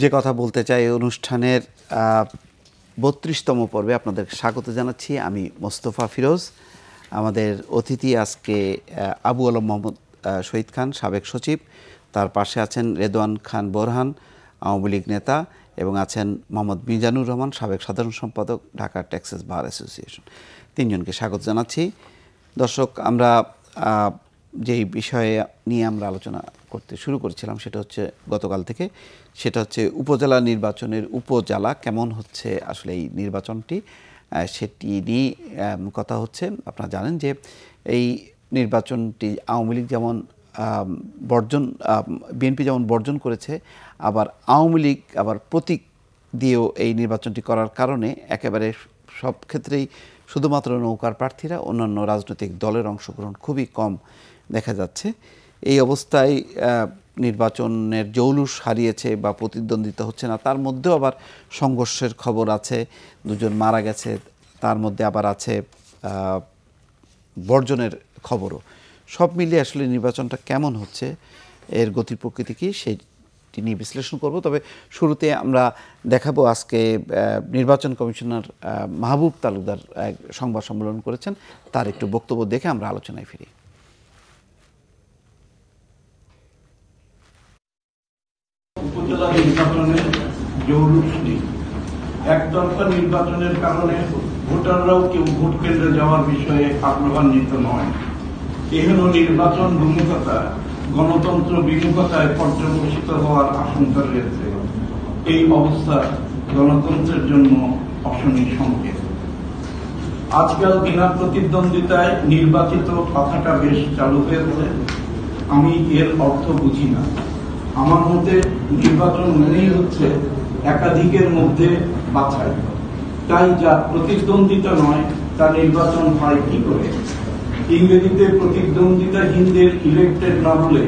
যে কথা বলতে চাই অনুষ্ঠানের ৩২তম পর্বে আপনাদের স্বাগত জানাচ্ছি। আমি মোস্তফা ফিরোজ। আমাদের অতিথি আজকে আবু আলম মোহাম্মদ শহীদ খান, সাবেক সচিব। তার পাশে আছেন রেদওয়ান খান বোরহান, আওয়ামী লীগ নেতা, এবং আছেন মোহাম্মদ মিজানুর রহমান, সাবেক সাধারণ সম্পাদক, ঢাকা টেক্সাস বার অ্যাসোসিয়েশন। তিনজনকে স্বাগত জানাচ্ছি। দর্শক, আমরা যেই বিষয়ে নিয়ে আমরা আলোচনা করতে শুরু করেছিলাম সেটা হচ্ছে গতকাল থেকে, সেটা হচ্ছে উপজেলা নির্বাচনের উপজেলা কেমন হচ্ছে আসলে এই নির্বাচনটি, সেটি নিয়ে কথা হচ্ছে। আপনারা জানেন যে এই নির্বাচনটি আওয়ামী লীগ যেমন বিএনপি যেমন বর্জন করেছে, আবার আওয়ামী লীগ আবার প্রতীক দিয়েও এই নির্বাচনটি করার কারণে একেবারে সব ক্ষেত্রেই শুধুমাত্র নৌকার প্রার্থীরা, অন্যান্য রাজনৈতিক দলের অংশগ্রহণ খুবই কম দেখা যাচ্ছে। এই অবস্থায় নির্বাচনের জৌলুস হারিয়েছে বা প্রতিদ্বন্দ্বিতা হচ্ছে না, তার মধ্যেও আবার সংঘর্ষের খবর আছে, দুজন মারা গেছে, তার মধ্যে আবার আছে বর্জনের খবরও। সব মিলিয়ে আসলে নির্বাচনটা কেমন হচ্ছে, এর গতি প্রকৃতি কী, সেটি নিয়ে বিশ্লেষণ করব। তবে শুরুতে আমরা দেখাবো আজকে নির্বাচন কমিশনার মাহবুব তালুকদার এক সংবাদ সম্মেলন করেছেন, তার একটু বক্তব্য দেখে আমরা আলোচনায় ফিরি। উপজেলা নির্বাচনের জৌলুস নেই। একতরফা নির্বাচনের কারণে ভোটাররাও কেউ ভোট কেন্দ্রে যাওয়ার বিষয়ে আগ্রহান্বিত নয়। এহেন নির্বাচন বিমুখতা গণতন্ত্র বিমুখতায় পর্যবসিত হওয়ার আশঙ্কা রয়েছে। এই অবস্থা গণতন্ত্রের জন্য অশনি সংকেত। আজকাল বিনা প্রতিদ্বন্দ্বিতায় নির্বাচিত কথাটা বেশ চালু হয়েছে। আমি এর অর্থ বুঝি না। আমার মতে নির্বাচন মানেই হচ্ছে একাধিকের মধ্যে বাছাই। তাই যা প্রতিদ্বন্দ্বিতা নয় তা নির্বাচন হয় কি করে? ইংরেজিতে প্রতিদ্বন্দ্বিতাহীনদের ইলেক্টেড না বলে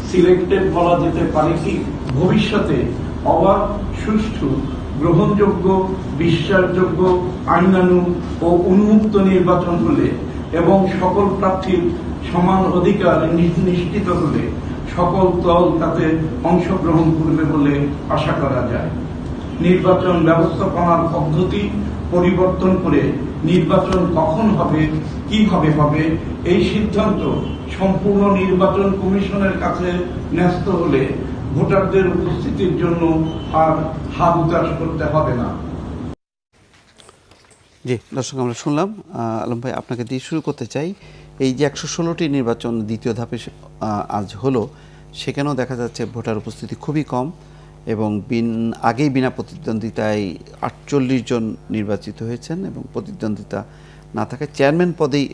সিলেক্টেড বলা যেতে পারে কি? ভবিষ্যতে অবাধ, সুষ্ঠু, গ্রহণযোগ্য, বিশ্বাসযোগ্য, আইনানুগ ও উন্মুক্ত নির্বাচন হলে এবং সকল প্রার্থীর সমান অধিকার নিশ্চিত হলে সকল দল তাতে অংশগ্রহণ করবে বলে আশা করা যায়। নির্বাচন ব্যবস্থাপনার পদ্ধতি পরিবর্তন করে নির্বাচন কখন হবে, কিভাবে হবে, এই সিদ্ধান্ত সম্পূর্ণ নির্বাচন কমিশনের কাছে ন্যস্ত হলে ভোটারদের উপস্থিতির জন্য আর হাত উতাস করতে হবে না। জি দর্শক, আমরা শুনলাম। আলম ভাই, আপনাকে দিয়ে শুরু করতে চাই। এই যে ১১৬টি নির্বাচন দ্বিতীয় ধাপে আজ হলো, সেখানেও দেখা যাচ্ছে ভোটার উপস্থিতি খুবই কম, এবং আগেই বিনা প্রতিদ্বন্দ্বিতায় 48 জন নির্বাচিত হয়েছেন, এবং প্রতিদ্বন্দ্বিতা না থাকায় চেয়ারম্যান পদেই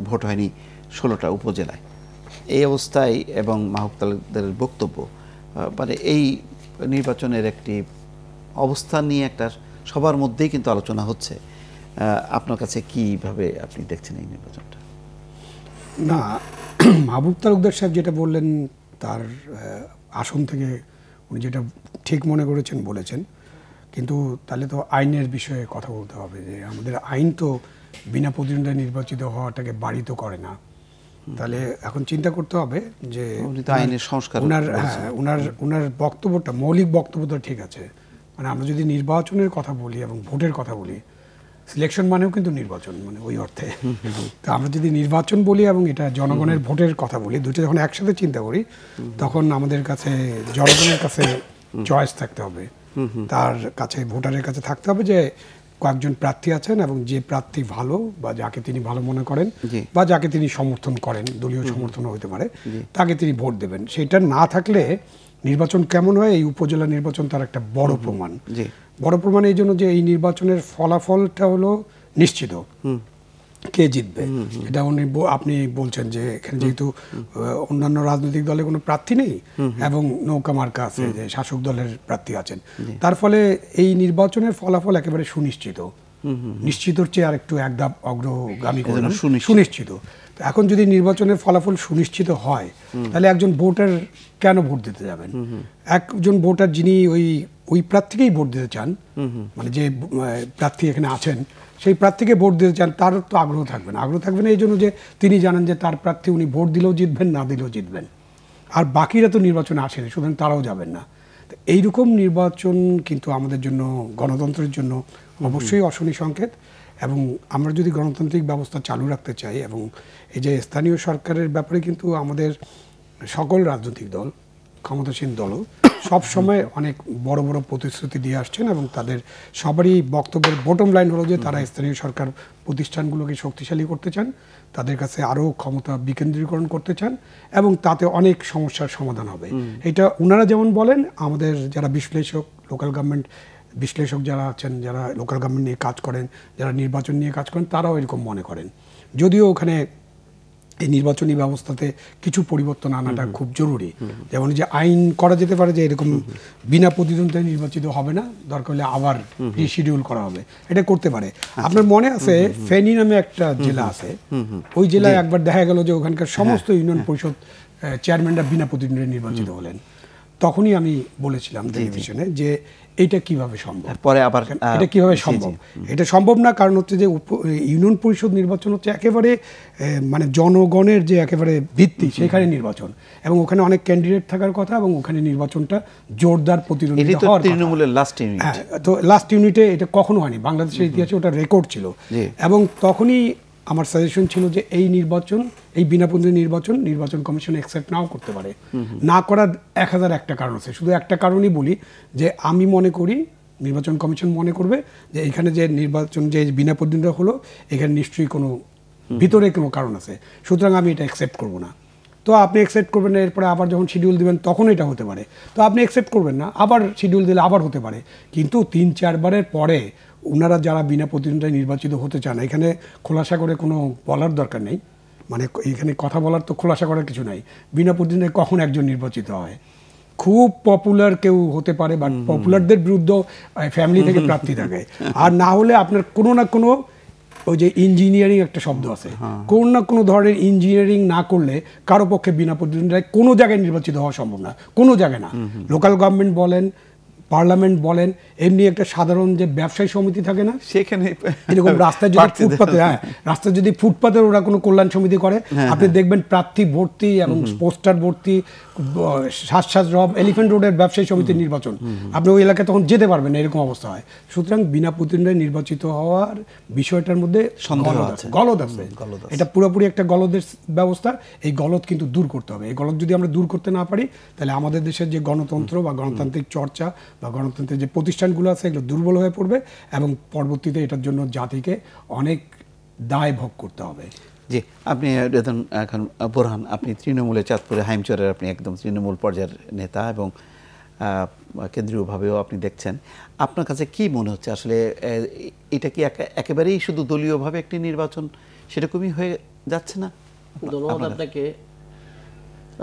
ভোট হয়নি 16টা উপজেলায়। এই অবস্থায় এবং মাহবুব তালুকদারের বক্তব্য, মানে এই নির্বাচনের একটি অবস্থান নিয়ে একটা সবার মধ্যেই কিন্তু আলোচনা হচ্ছে। আপনার কাছে কীভাবে আপনি দেখছেন এই নির্বাচনটা? না, মাহবুব তালুকদার সাহেব যেটা বললেন তার আসন থেকে উনি যেটা ঠিক মনে করেছেন বলেছেন, কিন্তু তাহলে তো আইনের বিষয়ে কথা বলতে হবে যে আমাদের আইন তো বিনা প্রতিদ্বন্দ্বিতায় নির্বাচিত হওয়াটাকে বাড়িত করে না। তাহলে এখন চিন্তা করতে হবে যে আইনের সংস্কার, ওনার বক্তব্যটা, মৌলিক বক্তব্যটা ঠিক আছে। মানে আমরা যদি নির্বাচনের কথা বলি এবং ভোটের কথা বলি, সিলেকশন মানেও কিন্তু নির্বাচন, মানে ওই অর্থে। তো আমরা যদি নির্বাচন বলি এবং এটা জনগণের ভোটের কথা বলি, দুটো যখন একসাথে চিন্তা করি, তখন আমাদের কাছে জনগণের কাছে চয়েস থাকতে হবে, তার কাছে, ভোটারের কাছে থাকতে হবে যে কয়েকজন প্রার্থী আছেন এবং যে প্রার্থী ভালো বা যাকে তিনি ভালো মনে করেন বা যাকে তিনি সমর্থন করেন, দলীয় সমর্থনও হতে পারে, তাকে তিনি ভোট দেবেন। সেটা না থাকলে নির্বাচন কেমন হয়, এই উপজেলা নির্বাচন তার একটা বড় প্রমাণ। বড় প্রমাণ এই জন্য যে এই নির্বাচনের ফলাফলটা হলো নিশ্চিত কে জিতবে। এটা আপনি বলছেন যে এখানে যেহেতু অন্যান্য রাজনৈতিক দলে কোনো প্রার্থী নেই এবং নৌকা মার্কা আছে, যে শাসক দলের প্রার্থী আছেন, তার ফলে এই নির্বাচনের ফলাফল একেবারে সুনিশ্চিত। নিশ্চিতর চেয়ে আর একটু এক ধাপ অগ্রগামী করলেন, সুনিশ্চিত। এখন যদি নির্বাচনের ফলাফল সুনিশ্চিত হয়, তাহলে একজন ভোটার কেন ভোট দিতে যাবেন? একজন ভোটার যিনি ওই প্রার্থীকেই ভোট দিতে চান, মানে যে প্রার্থী এখানে আছেন সেই প্রার্থীকে ভোট দিতে চান, তার তো আগ্রহ থাকবে না। আগ্রহ থাকবে না এই জন্য যে তিনি জানেন যে তার প্রার্থী উনি ভোট দিলেও জিতবেন, না দিলেও জিতবেন। আর বাকিরা তো নির্বাচনে আসেনি, সুতরাং তারাও যাবেন না। তো এইরকম নির্বাচন কিন্তু আমাদের জন্য, গণতন্ত্রের জন্য অবশ্যই অশনি সংকেত। এবং আমরা যদি গণতান্ত্রিক ব্যবস্থা চালু রাখতে চাই, এবং এই যে স্থানীয় সরকারের ব্যাপারে কিন্তু আমাদের সকল রাজনৈতিক দল, ক্ষমতাসীন দলও সব সময় অনেক বড় বড় প্রতিশ্রুতি দিয়ে আসছেন, এবং তাদের সবারই বক্তব্যের বটম লাইন হলো যে তারা স্থানীয় সরকার প্রতিষ্ঠানগুলোকে শক্তিশালী করতে চান, তাদের কাছে আরও ক্ষমতা বিকেন্দ্রীকরণ করতে চান, এবং তাতে অনেক সমস্যার সমাধান হবে। এটা ওনারা যেমন বলেন, আমাদের যারা বিশ্লেষক, লোকাল গভর্নমেন্ট বিশ্লেষক যারা আছেন, যারা লোকাল গভর্নমেন্ট নিয়ে কাজ করেন, যারা নির্বাচন নিয়ে কাজ করেন, তারাও এরকম মনে করেন। যদিও ওখানে এই নির্বাচনী ব্যবস্থাতে কিছু পরিবর্তন আনাটা খুব জরুরি। যেমন যে আইন করা যেতে পারে যে এরকম বিনা প্রতিদ্বন্দ্বিতায় নির্বাচিত হবে না, দরকার হলে আবার রিশিডিউল করা হবে, এটা করতে পারে। আপনার মনে আছে ফেনী নামে একটা জেলা আছে, ওই জেলায় একবার দেখা গেল যে ওখানকার সমস্ত ইউনিয়ন পরিষদ চেয়ারম্যানরা বিনা প্রতিদ্বন্দ্বিতায় নির্বাচিত হলেন। তখনই আমি বলেছিলাম টেলিভিশনে যে এটা কিভাবে সম্ভব, পরে আবার এটা কিভাবে সম্ভব। এটা সম্ভব না, কারণ হচ্ছে যে ইউনিয়ন পরিষদ নির্বাচন হচ্ছে একেবারে মানে জনগণের যে একেবারে ভিত্তি, সেখানে নির্বাচন, এবং ওখানে অনেক ক্যান্ডিডেট থাকার কথা, এবং ওখানে নির্বাচনটা জোরদার প্রতিদ্বন্দ্বিতা হওয়ার কথা। তৃণমূলের লাস্ট ইউনিট, হ্যাঁ, তো লাস্ট ইউনিটে এটা কখনো হয়নি বাংলাদেশের ইতিহাসে, ওটা রেকর্ড ছিল। এবং তখনই আমার সাজেশন ছিল যে এই নির্বাচন, এই বিনা প্রতিদ্বন্দ্বী নির্বাচন কমিশন অ্যাকসেপ্ট নাও করতে পারে। না করার 1001টা কারণ আছে, শুধু একটা কারণই বলি যে আমি মনে করি নির্বাচন কমিশন মনে করবে যে এখানে যে নির্বাচন যে বিনা প্রতিদ্বন্দ্বিতা হলো, এখানে নিশ্চয়ই কোনো ভিতরে কোনো কারণ আছে, সুতরাং আমি এটা অ্যাকসেপ্ট করব না। তো আপনি অ্যাকসেপ্ট করবেন না, এরপরে আবার যখন শিডিউল দেবেন তখন এটা হতে পারে, তো আপনি অ্যাকসেপ্ট করবেন না, আবার শিডিউল দিলে আবার হতে পারে। কিন্তু 3-4 বারের পরে ওনারা যারা বিনা প্রতিদ্বন্দ্বিতায় নির্বাচিত হতে চান, এখানে খোলাসা করে কোনো বলার দরকার নেই, মানে এখানে কথা বলার তো খোলাসা করার কিছু নাই। বিনা প্রতিদ্বন্দ্বিতায় কখন একজন নির্বাচিত হয়? খুব পপুলার কেউ হতে পারে, বাট পপুলারদের বিরুদ্ধে ফ্যামিলি থেকে প্রার্থী থাকে, আর না হলে আপনার কোনো না কোনো ওই যে ইঞ্জিনিয়ারিং একটা শব্দ আছে, কোনো না কোনো ধরনের ইঞ্জিনিয়ারিং না করলে কারো পক্ষে বিনা প্রতিদ্বন্দ্বিতায় কোনো জায়গায় নির্বাচিত হওয়া সম্ভব না, কোনো জায়গায় না। লোকাল গভর্নমেন্ট বলেন, পার্লামেন্ট বলেন, এমনি একটা সাধারণ যে ব্যবসায়ী সমিতি থাকে না, সেখানে এরকম রাস্তায় যদি ফুটপাতে, রাস্তায় যদি ফুটপাতের ওরা কোনো কল্যাণ সমিতি করে, আপনি দেখবেন প্রার্থী ভর্তি এবং পোস্টার ভর্তি, শ্বাস রব এলিফ্যান্ট রোডের ব্যবসায়ী সমিতির নির্বাচন, আপনি ওই এলাকায় তখন যেতে পারবেন না, এরকম অবস্থা হয়। সুতরাং বিনা প্রতিদ্বন্দ্বিতায় নির্বাচিত হওয়ার বিষয়টার মধ্যে গলদ আছে, এটা পুরোপুরি একটা গলদের ব্যবস্থা। এই গলদ কিন্তু দূর করতে হবে। এই গলদ যদি আমরা দূর করতে না পারি, তাহলে আমাদের দেশের যে গণতন্ত্র বা গণতান্ত্রিক চর্চা বা গণতন্ত্রের যে প্রতিষ্ঠানগুলো আছে, এগুলো দুর্বল হয়ে পড়বে, এবং পরবর্তীতে এটার জন্য জাতিকে অনেক দায় ভোগ করতে হবে। জি, আপনি এখন বোরহান, আপনি তৃণমূলে চাঁদপুরে হাইমচরের আপনি একদম তৃণমূল পর্যায়ের নেতা, এবং কেন্দ্রীয়ভাবেও আপনি দেখছেন। আপনার কাছে কি মনে হচ্ছে আসলে এটা কি একেবারেই শুধু দলীয়ভাবে একটি নির্বাচন সেরকমই হয়ে যাচ্ছে না? ধন্যবাদ আপনাকে।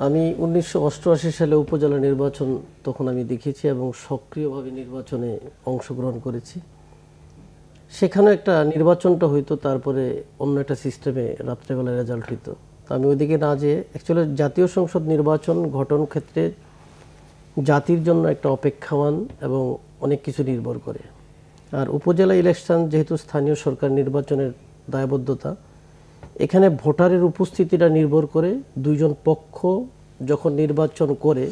আমি 1988 সালে উপজেলা নির্বাচন তখন আমি দেখেছি এবং সক্রিয়ভাবে নির্বাচনে অংশগ্রহণ করেছি। সেখানে একটা নির্বাচনটা হইতো, তারপরে অন্য একটা সিস্টেমে রাত্রেবেলা রেজাল্ট হইতো। তো আমি ওইদিকে না যেয়ে অ্যাকচুয়ালি জাতীয় সংসদ নির্বাচন ঘটন ক্ষেত্রে জাতির জন্য একটা অপেক্ষামান এবং অনেক কিছু নির্ভর করে। আর উপজেলা ইলেকশন যেহেতু স্থানীয় সরকার নির্বাচনের দায়বদ্ধতা, এখানে ভোটারের উপস্থিতিটা নির্ভর করে। দুইজন পক্ষ যখন নির্বাচন করে,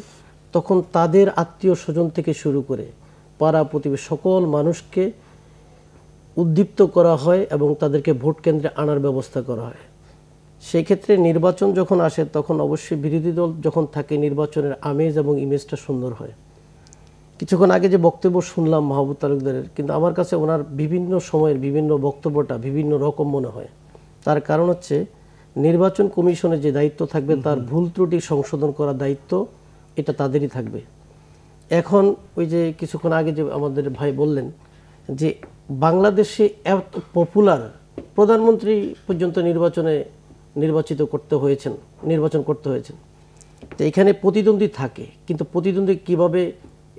তখন তাদের আত্মীয় স্বজন থেকে শুরু করে পাড়া প্রতিবেশী সকল মানুষকে উদ্দীপ্ত করা হয় এবং তাদেরকে ভোট কেন্দ্রে আনার ব্যবস্থা করা হয়। সেই ক্ষেত্রে নির্বাচন যখন আসে, তখন অবশ্যই বিরোধী দল যখন থাকে, নির্বাচনের আমেজ এবং ইমেজটা সুন্দর হয়। কিছুক্ষণ আগে যে বক্তব্য শুনলাম মাহবুব তালুকদারের, কিন্তু আমার কাছে ওনার বিভিন্ন সময়ের বিভিন্ন বক্তব্যটা বিভিন্ন রকম মনে হয়। তার কারণ হচ্ছে নির্বাচন কমিশনের যে দায়িত্ব থাকবে, তার ভুল ত্রুটি সংশোধন করার দায়িত্ব এটা তাদেরই থাকবে। এখন ওই যে কিছুক্ষণ আগে যে আমাদের ভাই বললেন যে বাংলাদেশে এত পপুলার প্রধানমন্ত্রী পর্যন্ত নির্বাচন করতে হয়েছেন। তো এখানে প্রতিদ্বন্দ্বী থাকে, কিন্তু প্রতিদ্বন্দ্বী কিভাবে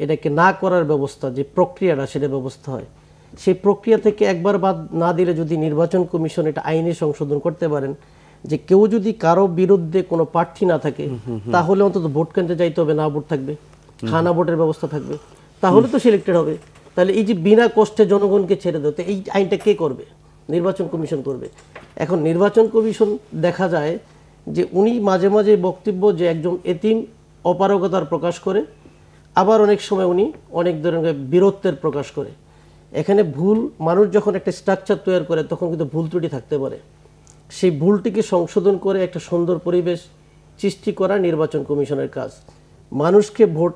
এটাকে না করার ব্যবস্থা, যে প্রক্রিয়াটা সেটা ব্যবস্থা হয়, সেই প্রক্রিয়া থেকে একবার বাদ না দিলে যদি নির্বাচন কমিশন এটা আইনে সংশোধন করতে পারেন যে কেউ যদি কারো বিরুদ্ধে কোনো প্রার্থী না থাকে, তাহলে অন্তত ভোট কেন্দ্রে যাইতে হবে, না ভোট থাকবে, খানা ভোটের ব্যবস্থা থাকবে, তাহলে তো সিলেক্টেড হবে। তাহলে এই যে বিনা কষ্টে জনগণকে ছেড়ে দিতে, এই আইনটা কে করবে? নির্বাচন কমিশন করবে। এখন নির্বাচন কমিশন দেখা যায় যে উনি মাঝে মাঝে বক্তব্য যে একজন এতিম অপারগতার প্রকাশ করে, আবার অনেক সময় উনি অনেক ধরনের বীরত্বের প্রকাশ করে। এখানে ভুল, মানুষ যখন একটা স্ট্রাকচার তৈরি করে তখন কিন্তু ভুল ত্রুটি থাকতে পারে, সেই ভুলটিকে সংশোধন করে একটা সুন্দর পরিবেশ সৃষ্টি করা নির্বাচন কমিশনের কাজ। মানুষকে ভোট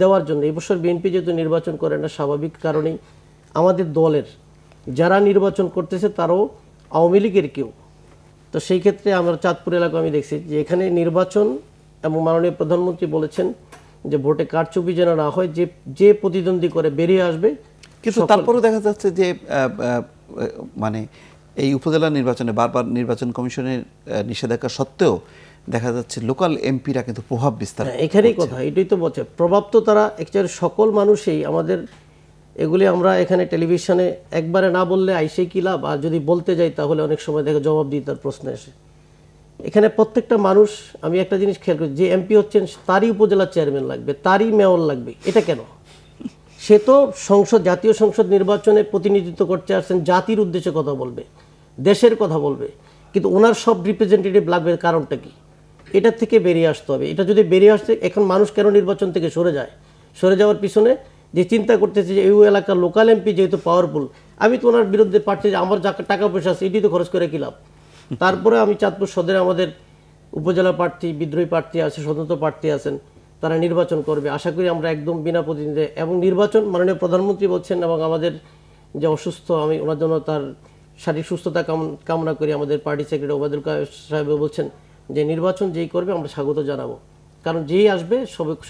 দেওয়ার জন্য এবছর বিএনপি যেহেতু নির্বাচন করে না, স্বাভাবিক কারণেই আমাদের দলের যারা নির্বাচন করতেছে তারাও আওয়ামী লীগের কেউ। তো সেই ক্ষেত্রে আমরা চাঁদপুর এলাকায় আমি দেখছি যে এখানে নির্বাচন এবং মাননীয় প্রধানমন্ত্রী বলেছেন যে ভোটে কারচুপি যেন না হয়, যে প্রতিদ্বন্দ্বী করে বেরিয়ে আসবে। কিন্তু তারপরেও দেখা যাচ্ছে যে মানে এই উপজেলা নির্বাচনে বারবার নির্বাচন কমিশনের নিষেধাজ্ঞা সত্ত্বেও দেখা যাচ্ছে লোকাল এমপিরা কিন্তু প্রভাব বিস্তার। এখানেই কথা, এটাই তো বলছে প্রভাব তো তারা একচুয়ালি সকল মানুষই আমাদের এগুলি আমরা এখানে টেলিভিশনে একবারে না বললে আইসে কি লাভ, আর যদি বলতে যাই তাহলে অনেক সময় দেখে জবাব দিই তার প্রশ্নে আসে। এখানে প্রত্যেকটা মানুষ, আমি একটা জিনিস খেয়াল করি, যে এমপি হচ্ছেন তারই উপজেলার চেয়ারম্যান লাগবে, তারই মেয়র লাগবে, এটা কেন? সে তো জাতীয় সংসদ নির্বাচনে প্রতিনিধিত্ব করতে আসছেন, জাতির উদ্দেশ্যে কথা বলবে, দেশের কথা বলবে, কিন্তু ওনার সব রিপ্রেজেন্টেটিভ লাগবে, কারণটা কি? এটার থেকে বেরিয়ে আসতে হবে। এটা যদি বেরিয়ে আসতে, এখন মানুষ কেন নির্বাচন থেকে সরে যায়? সরে যাওয়ার পিছনে যে চিন্তা করতেছে যে এই এলাকার লোকাল এমপি যেহেতু পাওয়ারফুল, আমি তো ওনার বিরুদ্ধে প্রার্থী, আমার যা টাকা পয়সা আছে এটি তো খরচ করে কি লাভ? তারপরে আমি চাঁদপুর সদরে আমাদের উপজেলা প্রার্থী, বিদ্রোহী প্রার্থী আছে, স্বতন্ত্র প্রার্থী আছেন, তারা নির্বাচন করবে। আশা করি আমরা একদম বিনা প্রতিনিধি এবং নির্বাচন মাননীয় প্রধানমন্ত্রী বলছেন, এবং আমাদের যে অসুস্থ, আমি ওনার জন্য তার শারীরিক সুস্থতা কামনা করি। আমাদের পার্টি সেক্রেটারি ওবায়দুল কাদের সাহেব বলছেন যে নির্বাচন যেই করবে আমরা স্বাগত জানাবো, কারণ যেই আসবে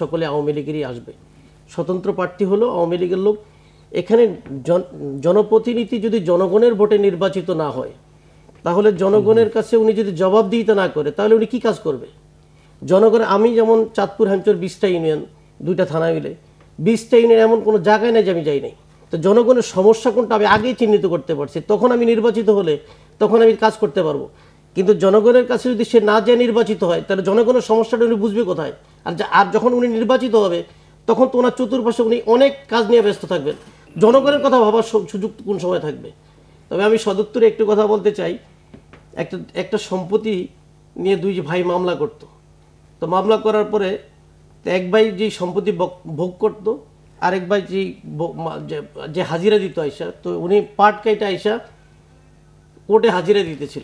সকলে আওয়ামী লীগেরই আসবে। স্বতন্ত্র প্রার্থী হলো আওয়ামী লীগের লোক। এখানে জনপ্রতিনিধি যদি জনগণের ভোটে নির্বাচিত না হয়, তাহলে জনগণের কাছে উনি যদি জবাবদিহিতা না করে, তাহলে উনি কি কাজ করবে? জনগণ, আমি যেমন চাঁদপুর হ্যামচর 20টা ইউনিয়ন, 2টা থানা মিলে 20টা ইউনিয়ন এমন কোনো জায়গায় নেই যে আমি যাই নাই। তো জনগণের সমস্যা কোনটা আমি আগেই চিহ্নিত করতে পারছি, তখন আমি নির্বাচিত হলে তখন আমি কাজ করতে পারবো। কিন্তু জনগণের কাছে যদি সে না যায় নির্বাচিত হয়, তাহলে জনগণের সমস্যাটা উনি বুঝবে কোথায়? আর যখন উনি নির্বাচিত হবে তখন তো ওনার চতুর্পাশে উনি অনেক কাজ নিয়ে ব্যস্ত থাকবেন, জনগণের কথা ভাবার সুযোগ কোন সময় থাকবে? তবে আমি সদুত্তরে একটু কথা বলতে চাই। একটা সম্পত্তি নিয়ে 2 ভাই মামলা করত। তো মামলা করার পরে এক ভাই যে সম্পত্তি ভোগ করত, আরেক ভাই যে হাজিরা দিত আইসা, তো উনি পাট কাইটা আইসা কোর্টে হাজিরা দিতেছিল।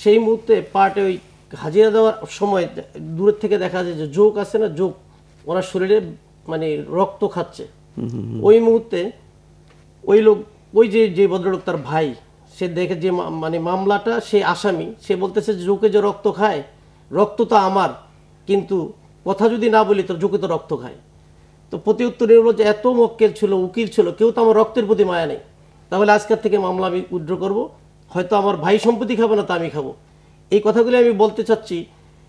সেই মুহূর্তে পাটে ওই হাজিরা দেওয়ার সময় দূরের থেকে দেখা যায় যে যোগ আছে না, যোগ ওনার শরীরে মানে রক্ত খাচ্ছে। ওই মুহূর্তে ওই লোক, ওই যে ভদ্রলোক তার ভাই, সে দেখে যে মানে মামলাটা, সে আসামি, সে বলতেছে যে জোকে যে রক্ত খায়, রক্ত তো আমার, কিন্তু কথা যদি না বলি তো জোকে তো রক্ত খায়। তো প্রতি উত্তরে হলো যে এত মক্কেল ছিল, উকিল ছিল, কেউ তো আমার রক্তের প্রতি মায়া নেই, তাহলে আজকের থেকে মামলা আমি উইথড্র করবো, হয়তো আমার ভাই সম্পত্তি খাবো না, তা আমি খাবো। এই কথাগুলি আমি বলতে চাচ্ছি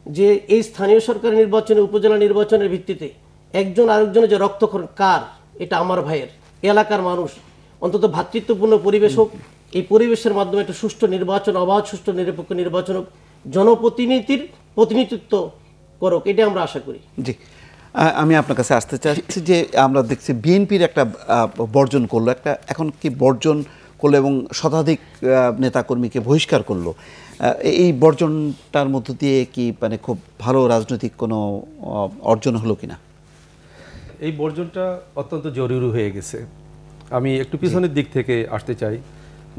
যে এই স্থানীয় সরকার নির্বাচনে, উপজেলা নির্বাচনের ভিত্তিতে একজন আরেকজনের যে রক্তক্ষরণ কার, এটা আমার ভাইয়ের, এলাকার মানুষ, অন্তত ভ্রাতৃত্বপূর্ণ পরিবেশ হোক। এই পরিবেশের মাধ্যমে একটা সুষ্ঠু নির্বাচন, অবাধ সুষ্ঠু নিরপেক্ষ নির্বাচন হোক, জনপ্রতিনিধির প্রতিনিধিত্ব করুক, এটা আমরা আশা করি। জি, আমি আপনার কাছে আসতে চাচ্ছি যে আমরা দেখছি বিএনপির একটা বর্জন করলো, এখন কি বর্জন করলো এবং শতাধিক নেতাকর্মীকে বহিষ্কার করলো। এই বর্জনটার মধ্য দিয়ে কি মানে খুব ভালো রাজনৈতিক কোনো অর্জন হলো কিনা? এই বর্জনটা অত্যন্ত জরুরি হয়ে গেছে। আমি একটু পিছনের দিক থেকে আসতে চাই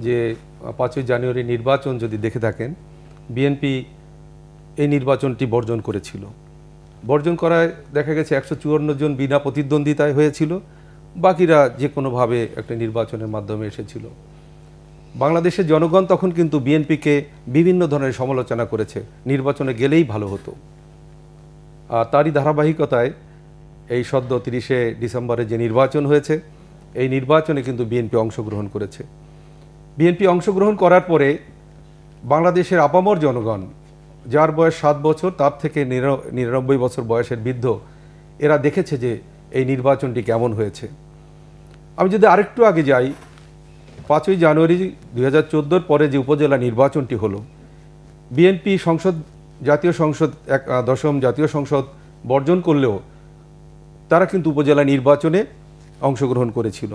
যে 5ই জানুয়ারি নির্বাচন যদি দেখে থাকেন, বিএনপি এই নির্বাচনটি বর্জন করেছিল। বর্জন করায় দেখা গেছে 154 জন বিনা প্রতিদ্বন্দ্বিতায় হয়েছিল, বাকিরা যে কোনোভাবে একটা নির্বাচনের মাধ্যমে এসেছিল। বাংলাদেশের জনগণ তখন কিন্তু বিএনপিকে বিভিন্ন ধরনের সমালোচনা করেছে, নির্বাচনে গেলেই ভালো হতো। আর তারই ধারাবাহিকতায় এই সদ্য 30শে ডিসেম্বরে যে নির্বাচন হয়েছে, এই নির্বাচনে কিন্তু বিএনপি অংশগ্রহণ করেছে। বিএনপি অংশগ্রহণ করার পরে বাংলাদেশের আপামর জনগণ, যার বয়স 7 বছর, তার থেকে 99 বছর বয়সের বৃদ্ধ, এরা দেখেছে যে এই নির্বাচনটি কেমন হয়েছে। আমি যদি আরেকটু আগে যাই, 5ই জানুয়ারি 2014 পরে যে উপজেলা নির্বাচনটি হলো, বিএনপি জাতীয় সংসদ 10ম জাতীয় সংসদ বর্জন করলেও তারা কিন্তু উপজেলা নির্বাচনে অংশগ্রহণ করেছিল।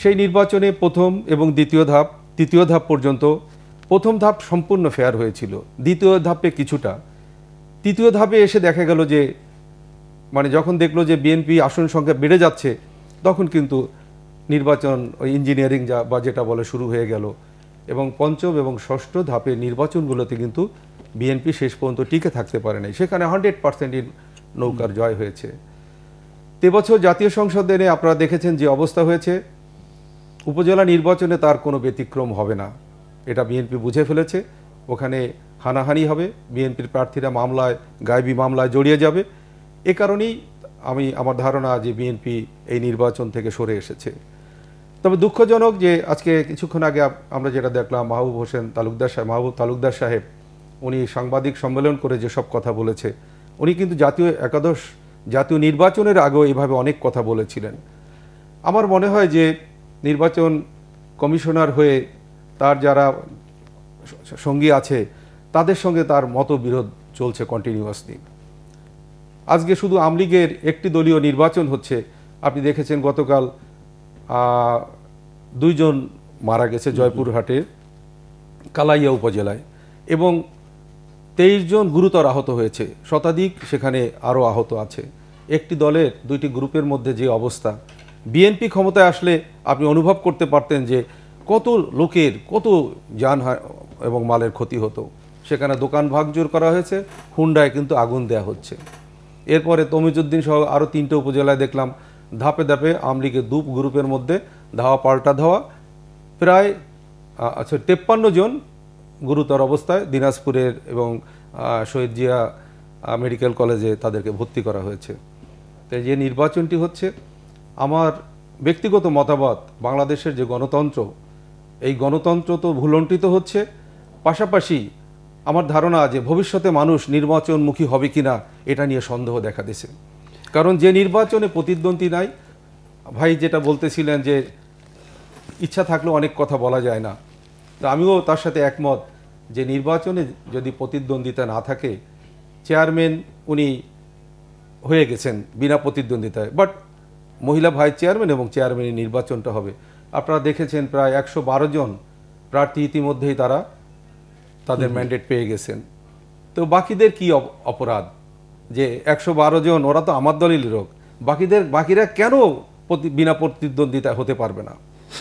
সেই নির্বাচনে প্রথম এবং দ্বিতীয় ধাপ, তৃতীয় ধাপ পর্যন্ত, প্রথম ধাপ সম্পূর্ণ ফেয়ার হয়েছিল, দ্বিতীয় ধাপে কিছুটা, তৃতীয় ধাপে এসে দেখা গেল যে মানে যখন দেখলো যে বিএনপি আসন সংখ্যা বেড়ে যাচ্ছে, তখন কিন্তু নির্বাচন ওই ইঞ্জিনিয়ারিং বা যেটা বলে শুরু হয়ে গেল, এবং পঞ্চম এবং ষষ্ঠ ধাপে নির্বাচনগুলোতে কিন্তু বিএনপি শেষ পর্যন্ত টিকে থাকতে পারে নাই, সেখানে 100% নৌকার জয় হয়েছে। এবছর জাতীয় সংসদে নিয়ে আপনারা দেখেছেন যে অবস্থা হয়েছে, উপজেলা নির্বাচনে তার কোনো ব্যতিক্রম হবে না, এটা বিএনপি বুঝে ফেলেছে। ওখানে হানাহানি হবে, বিএনপির প্রার্থীরা মামলায়, গায়েবী মামলায় জড়িয়ে যাবে। এ কারণেই আমার ধারণা যে বিএনপি এই নির্বাচন থেকে সরে এসেছে। তবে দুঃখজনক যে আজকে কিছুক্ষণ আগে আমরা যেটা দেখলাম, মাহবুব তালুকদার সাহেব উনি সাংবাদিক সম্মেলন করে যেসব কথা বলেছে, উনি কিন্তু জাতীয় নির্বাচনের আগেও এইভাবে অনেক কথা বলেছিলেন। আমার মনে হয় যে নির্বাচন কমিশনার হয়ে তার যারা সঙ্গী আছে তাদের সঙ্গে তার মতবিরোধ চলছে কন্টিনিউয়াসলি। আজকে শুধু আওয়ামী লীগের একটি দলীয় নির্বাচন হচ্ছে, আপনি দেখেছেন গতকাল 2 জন মারা গেছে জয়পুরহাটের কালাইয়া উপজেলায়, এবং 23 জন গুরুতর আহত হয়েছে, শতাধিক সেখানে আরও আহত আছে। একটি দলের 2টি গ্রুপের মধ্যে যে অবস্থা, বিএনপি ক্ষমতায় আসলে আপনি অনুভব করতে পারতেন যে কত লোকের কত যান এবং মালের ক্ষতি হতো। সেখানে দোকান ভাঙচুর করা হয়েছে, হুন্ডায় কিন্তু আগুন দেয়া হচ্ছে। এরপরে তমিজউদ্দিন সহ আরও 3টে উপজেলায় দেখলাম ধাপে ধাপে আওয়ামী লীগের 2 গ্রুপের মধ্যে ধাওয়া পাল্টা ধাওয়া, প্রায় 53 জন গুরুতর অবস্থায় দিনাজপুরের এবং শহীদ জিয়া মেডিকেল কলেজে তাদেরকে ভর্তি করা হয়েছে। তাই যে নির্বাচনটি হচ্ছে, আমার ব্যক্তিগত মতামত, বাংলাদেশের যে গণতন্ত্র, এই গণতন্ত্র তো ভুলণ্ঠিত হচ্ছে, পাশাপাশি আমার ধারণা যে ভবিষ্যতে মানুষ নির্বাচনমুখী হবে কিনা এটা নিয়ে সন্দেহ দেখা দিয়েছে। কারণ যে নির্বাচনে প্রতিদ্বন্দ্বী নাই, ভাই যেটা বলতেছিলেন যে ইচ্ছা থাকলেও অনেক কথা বলা যায় না, তো আমিও তার সাথে একমত যে নির্বাচনে যদি প্রতিদ্বন্দ্বিতা না থাকে, চেয়ারম্যান উনি হয়ে গেছেন বিনা প্রতিদ্বন্দ্বিতায়, বাট মহিলা ভাইস চেয়ারম্যান এবং চেয়ারম্যানের নির্বাচনটা হবে। আপনারা দেখেছেন প্রায় 112 জন প্রার্থী ইতিমধ্যেই তাদের ম্যান্ডেট পেয়ে গেছেন। তো বাকিদের কি অপরাধ যে 112 জন, ওরা তো আমার দলেরই লোক, বাকিরা কেন বিনা প্রতিদ্বন্দ্বিতা হতে পারবে না?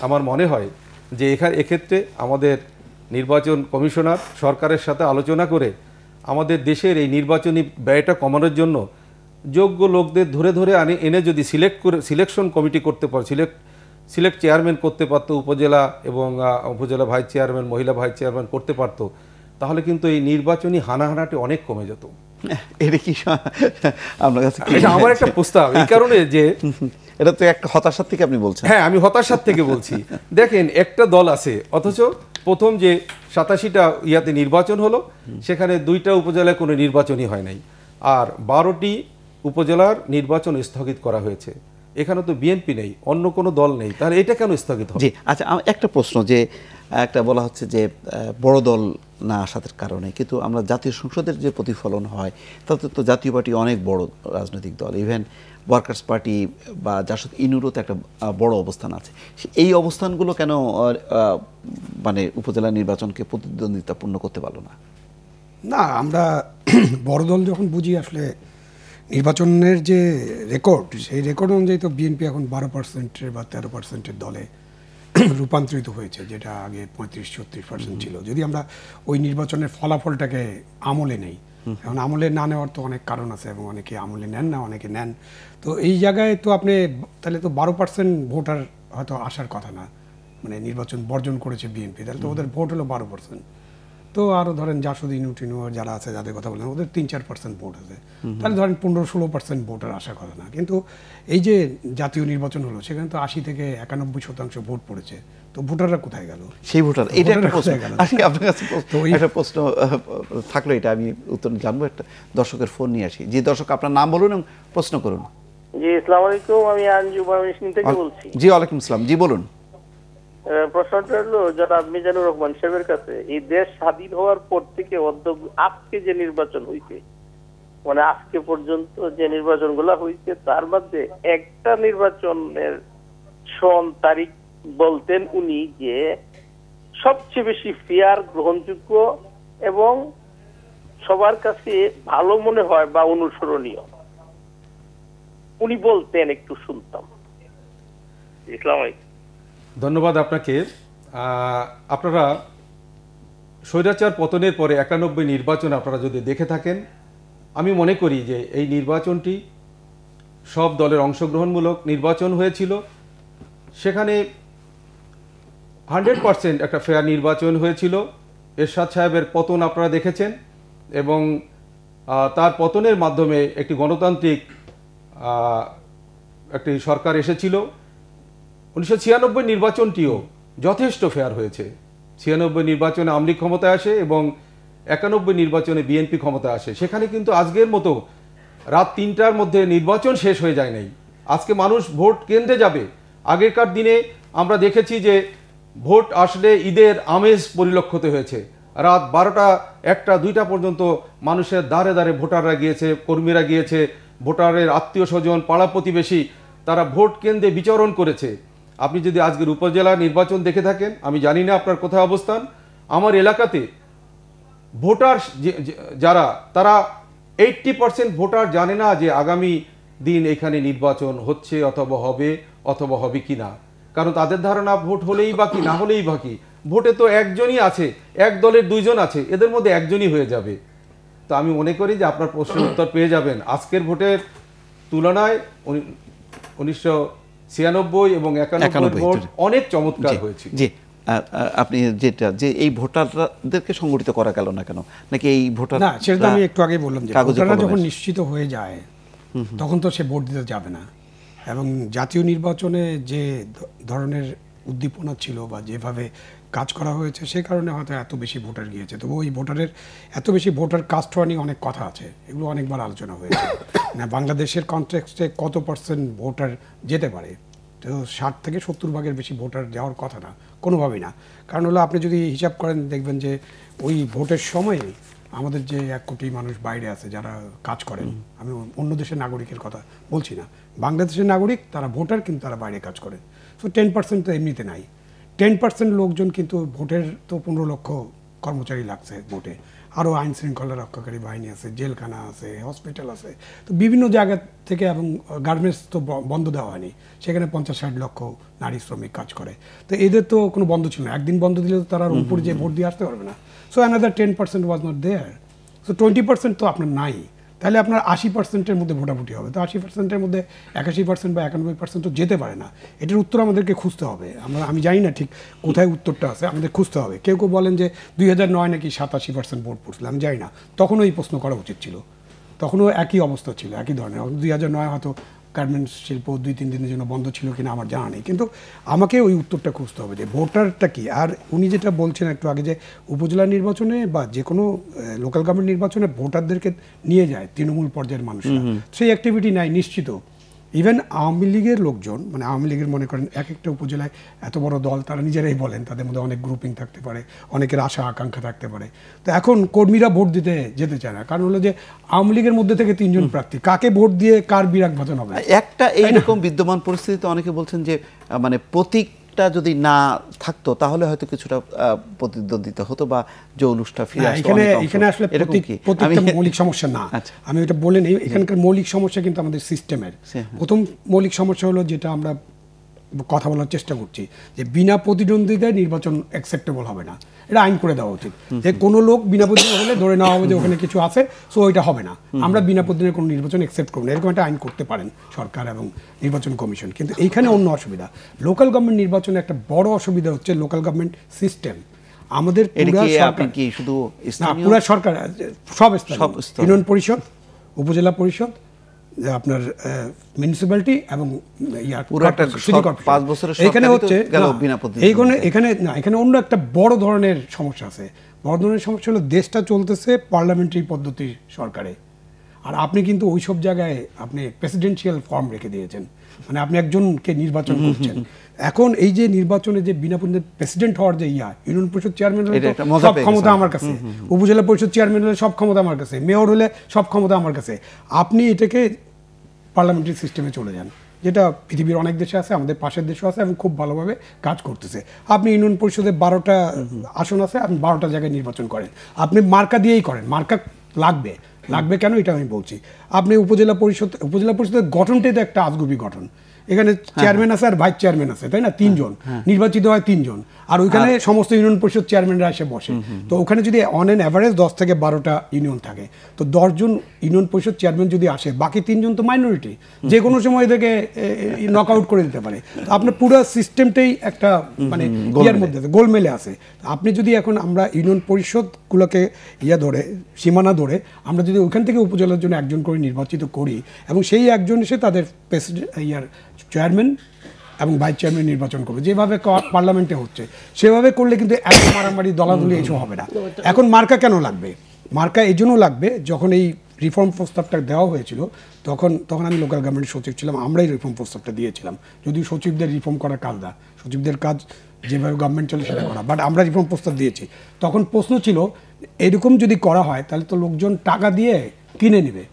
আমার মনে হয় যে এক্ষেত্রে আমাদের নির্বাচন কমিশনার সরকারের সাথে আলোচনা করে আমাদের দেশের এই নির্বাচনী ব্যয়টা কমানোর জন্য যোগ্য লোকদের ধরে ধরে এনে যদি সিলেকশন কমিটি করতে পারে, সিলেক্ট চেয়ারম্যান করতে পারতো, উপজেলা এবং উপজেলা ভাইস চেয়ারম্যান, মহিলা ভাইস চেয়ারম্যান করতে পারতো, তাহলে কিন্তু এই নির্বাচনী হানাহানাটি অনেক কমে যেত। এটা কি আপনার কাছে আমার একটা প্রস্তাব, এই কারণে যে এটা তো একটা হতাশার থেকে আপনি বলছেন। হ্যাঁ, আমি হতাশার থেকে বলছি। দেখেন, একটা দল আছে, অথচ প্রথম যে 87টা ইয়াতে নির্বাচন হলো, সেখানে 2টা উপজেলায় কোনো নির্বাচনই হয় নাই, আর 12টি উপজেলার নির্বাচন স্থগিত করা হয়েছে। এখানে তো বিএনপি নেই, অন্য কোনো দল নেই, তাহলে এটা কেন স্থগিত হবে? জি, আচ্ছা, একটা প্রশ্ন, যে একটা বলা হচ্ছে যে বড় দল না আসার কারণে, কিন্তু আমরা জাতীয় সংসদের যে প্রতিফলন হয় তাতে তো জাতীয় পার্টি অনেক বড় রাজনৈতিক দল, ইভেন ওয়ার্কার্স পার্টি বা জাসদ ইনুরোতে একটা বড় অবস্থান আছে। এই অবস্থানগুলো কেন মানে উপজেলা নির্বাচনকে প্রতিদ্বন্দ্বিতাপূর্ণ করতে পারলো না? না, আমরা বড় দল যখন বুঝি, আসলে নির্বাচনের যে রেকর্ড, সেই রেকর্ড অনুযায়ী তো বিএনপি এখন 12% বা 13% দলে রূপান্তরিত হয়েছে, যেটা আগে 35-36% ছিল। যদি আমরা ওই নির্বাচনের ফলাফলটাকে আমলে নেই, এখন আমলে না নেওয়ার তো অনেক কারণ আছে, এবং অনেকে আমলে নেন না, অনেকে নেন। তো এই জায়গায় তো আপনি তাহলে তো 12% ভোটার হয়তো আসার কথা না, মানে নির্বাচন বর্জন করেছে বিএনপি, তাহলে তো ওদের ভোট হলো 12%। তো আরও ধরেন জাসদ ইনুটিনু যারা আছে, যাদের কথা বললেন, ওদের 3-4% ভোট আছে, তাহলে ধরেন 15-16% ভোটার আসার কথা না। কিন্তু এই যে জাতীয় নির্বাচন হলো, সেখানে তো 80 থেকে 91% ভোট পড়েছে, তো ভোটাররা কোথায় গেল? সেই ভোটার, এটা একটা প্রশ্ন আপনার কাছে, তো একটা প্রশ্ন থাকলো, এটা আমি উত্তর জানবো। একটা দর্শকের ফোন নিয়ে আসি। জি দর্শক, আপনার নাম বলুন এবং প্রশ্ন করুন। জি, আসসালামু আলাইকুম, আমি আঞ্জু ময়মনসিংহ থেকে বলছি। জি, ওয়ালাইকুম আসসালাম, জি বলুন। প্রশ্নটা হলো জনাব মিজানুর রহমান সাহেবের কাছে, এই দেশ স্বাধীন হওয়ার পর থেকে আজকে যে নির্বাচন হয়েছে, মানে আজকে পর্যন্ত যে নির্বাচনগুলো হয়েছে, তার মধ্যে একটা নির্বাচনের সন তারিখ বলতেন উনি যে সবচেয়ে বেশি ফেয়ার, গ্রহণযোগ্য এবং সবার কাছে ভালো মনে হয় বা অনুসরণীয়। উনি বলতেন একটু শুনতাম। ইসলাম ধন্যবাদ আপনাকে। আপনারা স্বৈরাচার পতনের পরে 91 নির্বাচন আপনারা যদি দেখে থাকেন, আমি মনে করি যে এই নির্বাচনটি সব দলের অংশগ্রহণমূলক নির্বাচন হয়েছিল। সেখানে 100% একটা ফেয়ার নির্বাচন হয়েছিল। এরশাদ সাহেবের পতন আপনারা দেখেছেন এবং তার পতনের মাধ্যমে একটি গণতান্ত্রিক একটি সরকার এসেছিল। 1996 নির্বাচনটিও যথেষ্ট ফেয়ার হয়েছে। 96 নির্বাচনে আওয়ামী লীগ ক্ষমতায় আসে এবং 91 নির্বাচনে বিএনপি ক্ষমতায় আসে। সেখানে কিন্তু আজকের মতো রাত 3টার মধ্যে নির্বাচন শেষ হয়ে যায় নাই। আজকে মানুষ ভোট কেন্দ্রে যাবে। আগেকার দিনে আমরা দেখেছি যে ভোট আসলে ঈদের আমেজ পরিলক্ষিত হয়েছে। রাত 12টা 1টা 2টা পর্যন্ত মানুষের দ্বারে দ্বারে ভোটাররা গিয়েছে, কর্মীরা গিয়েছে, ভোটারের আত্মীয় স্বজন, পাড়া প্রতিবেশী তারা ভোট কেন্দ্রে বিচরণ করেছে। আপনি যদি আজকের উপজেলা নির্বাচন দেখে থাকেন, আমি জানি না আপনার কোথায় অবস্থান, আমার এলাকাতে ভোটার যারা তারা 80% ভোটার জানে না যে আগামী দিন এখানে নির্বাচন হচ্ছে অথবা হবে কি না। কারণ তাদের ধারণা ভোট হলেই বাকি, না হলেই বাকি। ভোটে তো একজনই আছে, এক দলের 2 জন আছে, এদের মধ্যে একজনই হয়ে যাবে। তো আমি মনে করি যে আপনার প্রশ্নের উত্তর পেয়ে যাবেন। আজকের ভোটের তুলনায় 1996 এবং 91 ভোট অনেক চমৎকার হয়েছে। জি, আপনি যেটা যে এই ভোটারদেরকে সংগঠিত করা গেল না কেন, নাকি এই ভোটার না, সেটা আমি একটু আগে বললাম যে ভোটাররা যখন নিশ্চিত হয়ে যায় তখন তো সে ভোট দিতে যাবে না। এবং জাতীয় নির্বাচনে যে ধরনের উদ্দীপনা ছিল বা যেভাবে কাজ করা হয়েছে সে কারণে হয়তো এত বেশি ভোটার গিয়েছে। তবু ওই ভোটারের এত বেশি ভোটার কাস্ট হওয়া নিয়ে অনেক কথা আছে, এগুলো অনেকবার আলোচনা হয়েছে। না, বাংলাদেশের কনটেক্সটে কত % ভোটার যেতে পারে, তো 60 থেকে 70 ভাগের বেশি ভোটার যাওয়ার কথা না, কোনোভাবেই না। কারণ হলো আপনি যদি হিসাব করেন দেখবেন যে ওই ভোটের সময়ে আমাদের যে 1 কোটি মানুষ বাইরে আছে যারা কাজ করেন, আমি অন্য দেশের নাগরিকের কথা বলছি না, বাংলাদেশের নাগরিক তারা ভোটার কিন্তু তারা বাইরে কাজ করেন। সো 10% তো এমনিতে নাই। 10% লোকজন কিন্তু ভোটের তো 15 লক্ষ কর্মচারী লাগছে ভোটে, আরও আইন শৃঙ্খলা রক্ষাকারী বাহিনী আছে, জেলখানা আছে, হসপিটাল আছে, তো বিভিন্ন জায়গা থেকে, এবং গার্মেন্টস তো বন্ধ দেওয়া হয়নি, সেখানে 50-60 লক্ষ নারী শ্রমিক কাজ করে। তো এদের তো কোনো বন্ধ ছিল না, একদিন বন্ধ দিলে তো তারা উপরে যে ভোট দিয়ে আসতে পারবে না। So another 10% was not there. So 20% তো আপনার নাই, তাহলে আপনার 80%-এর মধ্যে ভোটাভুটি হবে। তো 80%-এর মধ্যে 81% বা 91% তো যেতে পারে না। এটার উত্তর আমাদেরকে খুঁজতে হবে। আমি জানি না ঠিক কোথায় উত্তরটা আছে, আমাদের খুঁজতে হবে। কেউ কেউ বলেন যে 2009 নাকি 87% ভোট পড়ছিল, আমি জানি না, তখনও এই প্রশ্ন করা উচিত ছিল, তখনও একই অবস্থা ছিল, একই ধরনের। 2009 হয়তো গার্মেন্টস শিল্প 2-3 দিনের জন্য বন্ধ ছিল কিনা আমার জানা নেই, কিন্তু আমাকে ওই উত্তরটা খুঁজতে হবে যে ভোটারটা কি। আর উনি যেটা বলছেন একটু আগে যে উপজেলা নির্বাচনে বা যে কোনো লোকাল গভর্নমেন্ট নির্বাচনে ভোটারদেরকে নিয়ে যায় তৃণমূল পর্যায়ের মানুষরা, সেই অ্যাক্টিভিটি নাই নিশ্চিত। ইভেন আওয়ামী লীগের লোকজন, মানে আওয়ামী লীগের মনে করেন এক একটা উপজেলায় এত বড় দল, তারা নিজেরাই বলেন তাদের মধ্যে অনেক গ্রুপিং থাকতে পারে, অনেকের আশা আকাঙ্ক্ষা থাকতে পারে। তো এখন কর্মীরা ভোট দিতে যেতে চায় না, কারণ হলো যে আওয়ামী লীগের মধ্যে থেকে 3 জন প্রার্থী, কাকে ভোট দিয়ে কার বিরাগ ভাজন হবে। একটা এইরকম বিদ্যমান পরিস্থিতিতে অনেকে বলছেন যে মানে প্রতীকটা যদি না থাকতো তাহলে হয়তো কিছুটা প্রতিদ্বন্দ্বিতা হতো বা জৌলুসটা ফিরে আসতো। এখানে আসলে প্রতীকটা মৌলিক সমস্যা না, আমি ওটা বলে নেই। এখানকার মৌলিক সমস্যা কিন্তু আমাদের সিস্টেমের। প্রথম মৌলিক সমস্যা হলো যেটা আমরা কথা বলার চেষ্টা করছি, যে বিনা প্রতিদ্বন্দ্বিতায় নির্বাচন অ্যাকসেপ্টেবল হবে না, এটা আইন করে দেওয়া উচিত। যে কোনো লোক বিনা প্রতিদ্বন্দ্বিতা হলে ধরে নেওয়া হবে যে ওখানে কিছু আছে, সো ওইটা হবে না, আমরা বিনা প্রতিদ্বন্দ্বিতায় কোনো নির্বাচন অ্যাকসেপ্ট করব না, এরকম একটা আইন করতে পারেন সরকার এবং নির্বাচন কমিশন। কিন্তু এইখানে অন্য অসুবিধা, লোকাল গভর্নমেন্ট নির্বাচনে একটা বড় অসুবিধা হচ্ছে লোকাল গভর্নমেন্ট সিস্টেম। আমাদের পুরা সরকার, সব ইউনিয়ন পরিষদ, উপজেলা পরিষদ, আপনার মিউনিসিপ্যালিটি এবং এখানে হচ্ছে এখানে অন্য একটা বড় ধরনের সমস্যা আছে। বড় ধরনের সমস্যা হলো দেশটা চলতেছে পার্লামেন্টারি পদ্ধতির সরকারে, আর আপনি কিন্তু ওই সব জায়গায় আপনি প্রেসিডেন্সিয়াল ফর্ম রেখে দিয়েছেন, মানে আপনি একজনকে নির্বাচন করছেন। এখন এই যে নির্বাচনে যে বিনা প্রেসিডেন্ট হওয়ার যে ইউনিয়ন পরিষদ চেয়ারম্যান হলে সব ক্ষমতা আমার কাছে, উপজেলা পরিষদ চেয়ারম্যান হলে সব ক্ষমতা আমার কাছে, মেয়র হলে সব ক্ষমতা আমার কাছে, আপনি এটাকে পার্লামেন্টারি সিস্টেমে চলে যান, যেটা পৃথিবীর অনেক দেশে আছে, আমাদের পাশের দেশও আছে এবং খুব ভালোভাবে কাজ করতেছে। আপনি ইউনিয়ন পরিষদে 12টা আসন আছে, আপনি 12টা জায়গায় নির্বাচন করেন, আপনি মার্কা দিয়েই করেন, মার্কা লাগবে, লাগবে কেন এটা আমি বলছি। আপনি উপজেলা পরিষদের গঠনটাই তো একটা আজগুবি গঠন। এখানে চেয়ারম্যান আছে আর ভাইস চেয়ারম্যান আছে, তাই না? 3 জন নির্বাচিত হয়, 3 জন, আর ওইখানে সমস্ত ইউনিয়ন পরিষদ চেয়ারম্যানরা এসে বসে। তো ওখানে যদি অন এন অ্যাভারেজ 10 থেকে 12টা ইউনিয়ন থাকে, তো 10 জন ইউনিয়ন পরিষদ চেয়ারম্যান যদি আসে, বাকি 3 জন তো মাইনরিটি, যে কোনো সময় থেকে নক আউট করে দিতে পারে। তো আপনার পুরো সিস্টেমটাই একটা মানে ইয়ার মধ্যে গোলমেলে আছে। আপনি যদি এখন আমরা ইউনিয়ন পরিষদগুলোকে ধরে সীমানা ধরে আমরা যদি ওইখান থেকে উপজেলার জন্য একজন করে নির্বাচিত করি এবং সেই একজন এসে তাদের প্রেসিডেন্ট চেয়ারম্যান এবং ভাইস চেয়ারম্যান নির্বাচন করবে, যেভাবে পার্লামেন্টে হচ্ছে সেভাবে করলে কিন্তু এত মারামারি দলাদলি এসব হবে না। এখন মার্কা কেন লাগবে? মার্কা এই জন্য লাগবে, যখন এই রিফর্ম প্রস্তাবটা দেওয়া হয়েছিল তখন আমি লোকাল গভর্নমেন্ট সচিব ছিলাম, আমরাই রিফর্ম প্রস্তাবটা দিয়েছিলাম। যদিও সচিবদের রিফর্ম করার কাজ না, সচিবদের কাজ যেভাবে গভর্নমেন্ট চলে সেটা করা, বাট আমরা রিফর্ম প্রস্তাব দিয়েছি। তখন প্রশ্ন ছিল এরকম যদি করা হয় তাহলে তো লোকজন টাকা দিয়ে কিনে নেবে।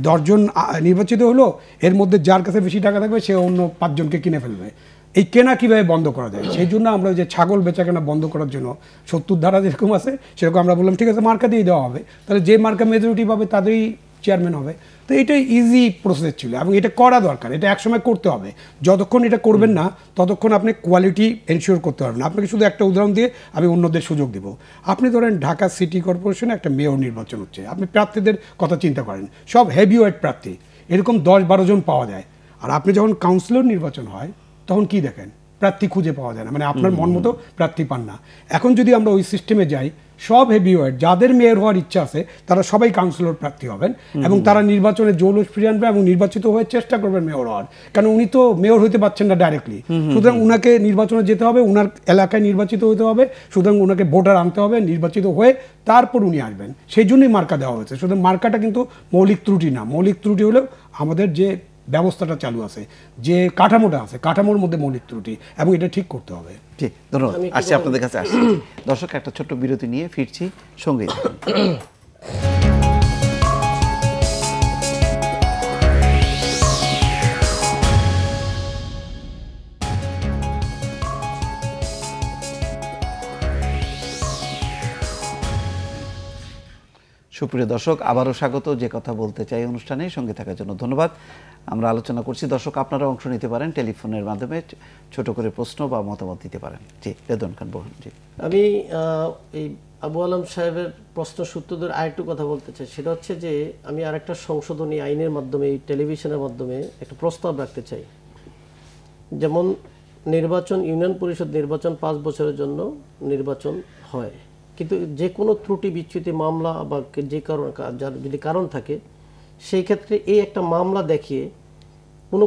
10 জন নির্বাচিত হলো, এর মধ্যে যার কাছে বেশি টাকা থাকবে সে অন্য 5 জনকে কিনে ফেলবে। এই কেনা কিভাবে বন্ধ করা যায়? সেই জন্য আমরা যে ছাগল বেচা কেনা বন্ধ করার জন্য 70 ধারা যেরকম আছে সেরকম আমরা বললাম ঠিক আছে মার্কা দিয়ে দেওয়া হবে, তাহলে যে মার্কা মেজরিটি পাবে তাদেরই চেয়ারম্যান হবে। তো এটাই ইজি প্রসেস ছিল এবং এটা করা দরকার, এটা একসময় করতে হবে। যতক্ষণ এটা করবেন না ততক্ষণ আপনি কোয়ালিটি এনশিওর করতে পারবেন না। আপনাকে শুধু একটা উদাহরণ দিয়ে আমি অন্যদের সুযোগ দিব। আপনি ধরেন ঢাকা সিটি কর্পোরেশনে একটা মেয়র নির্বাচন হচ্ছে, আপনি প্রার্থীদের কথা চিন্তা করেন, সব হেভিওয়েট প্রার্থী, এরকম 10-12 জন পাওয়া যায়। আর আপনি যখন কাউন্সিলর নির্বাচন হয় তখন কি দেখেন? প্রার্থী খুঁজে পাওয়া যায় না, মানে আপনার মন মতো প্রার্থী পান না। এখন যদি আমরা ওই সিস্টেমে যাই, সব হেভিওয়েট যাদের মেয়র হওয়ার ইচ্ছা আছে তারা সবাই কাউন্সিলর প্রার্থী হবেন এবং তারা নির্বাচনে জৌলুস ফিরিয়ে আনবে এবং নির্বাচিত হয়ে চেষ্টা করবেন মেয়র হওয়ার, কারণ উনি তো মেয়র হইতে পারছেন না ডাইরেক্টলি। সুতরাং উনাকে নির্বাচনে যেতে হবে, উনার এলাকায় নির্বাচিত হতে হবে, সুতরাং উনাকে ভোটার আনতে হবে, নির্বাচিত হয়ে তারপর উনি আসবেন। সেই জন্যই মার্কা দেওয়া হয়েছে। সুতরাং মার্কাটা কিন্তু মৌলিক ত্রুটি না, মৌলিক ত্রুটি হলেও আমাদের যে ব্যবস্থাটা চালু আছে, যে কাঠামোটা আছে, কাঠামোর মধ্যে মৌলিক ত্রুটি এবং এটা ঠিক করতে হবে। জি, ধন্যবাদ। আসছি আপনাদের কাছে আসছি। দর্শক, একটা ছোট্ট বিরতি নিয়ে ফিরছি, সঙ্গে সুপ্রিয় দর্শক, আবারও স্বাগত। যে কথা বলতে চাই অনুষ্ঠানে সঙ্গে থাকার জন্য ধন্যবাদ। আমরা আলোচনা করছি, দর্শক আপনারা অংশ নিতে পারেন, টেলিফোনের মাধ্যমে ছোট করে প্রশ্ন বা মতামত দিতে পারেন। জি, রেদওয়ান খান বলুন। জি, আমি এই আবু আলম সাহেবের প্রশ্ন সূত্র ধরে আরেকটু কথা বলতে চাই। সেটা হচ্ছে যে আমি আরেকটা সংশোধনী আইনের মাধ্যমে, এই টেলিভিশনের মাধ্যমে একটা প্রস্তাব রাখতে চাই। যেমন নির্বাচন, ইউনিয়ন পরিষদ নির্বাচন 5 বছরের জন্য নির্বাচন হয়, কিন্তু যে কোনো ত্রুটি বিচ্যুতি মামলা বা যে কারণ, যার যদি কারণ থাকে, সেই ক্ষেত্রে এই একটা মামলা দেখিয়ে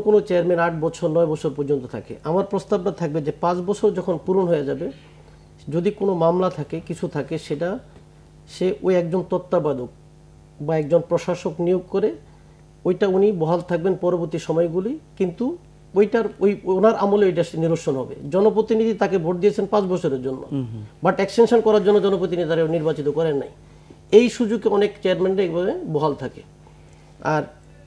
কোনো চেয়ারম্যান 8 বছর 9 বছর পর্যন্ত থাকে। আমার প্রস্তাবটা থাকবে যে 5 বছর যখন পূরণ হয়ে যাবে, যদি কোনো মামলা থাকে, কিছু থাকে, সেটা সে ওই একজন তত্ত্বাবধায়ক বা একজন প্রশাসক নিয়োগ করে ওইটা উনি বহাল থাকবেন পরবর্তী সময়গুলি, কিন্তু ওনার আমলে এটা নিরসন হবে। জনপ্রতিনিধি তাকে ভোট দিয়েছেন 5 বছরের জন্য, বাট এক্সটেনশন করার জন্য জনপ্রতিনিধি তারা নির্বাচিত করেন নাই। এই সুযোগে অনেক চেয়ারম্যানরা এইভাবে বহাল থাকে। আর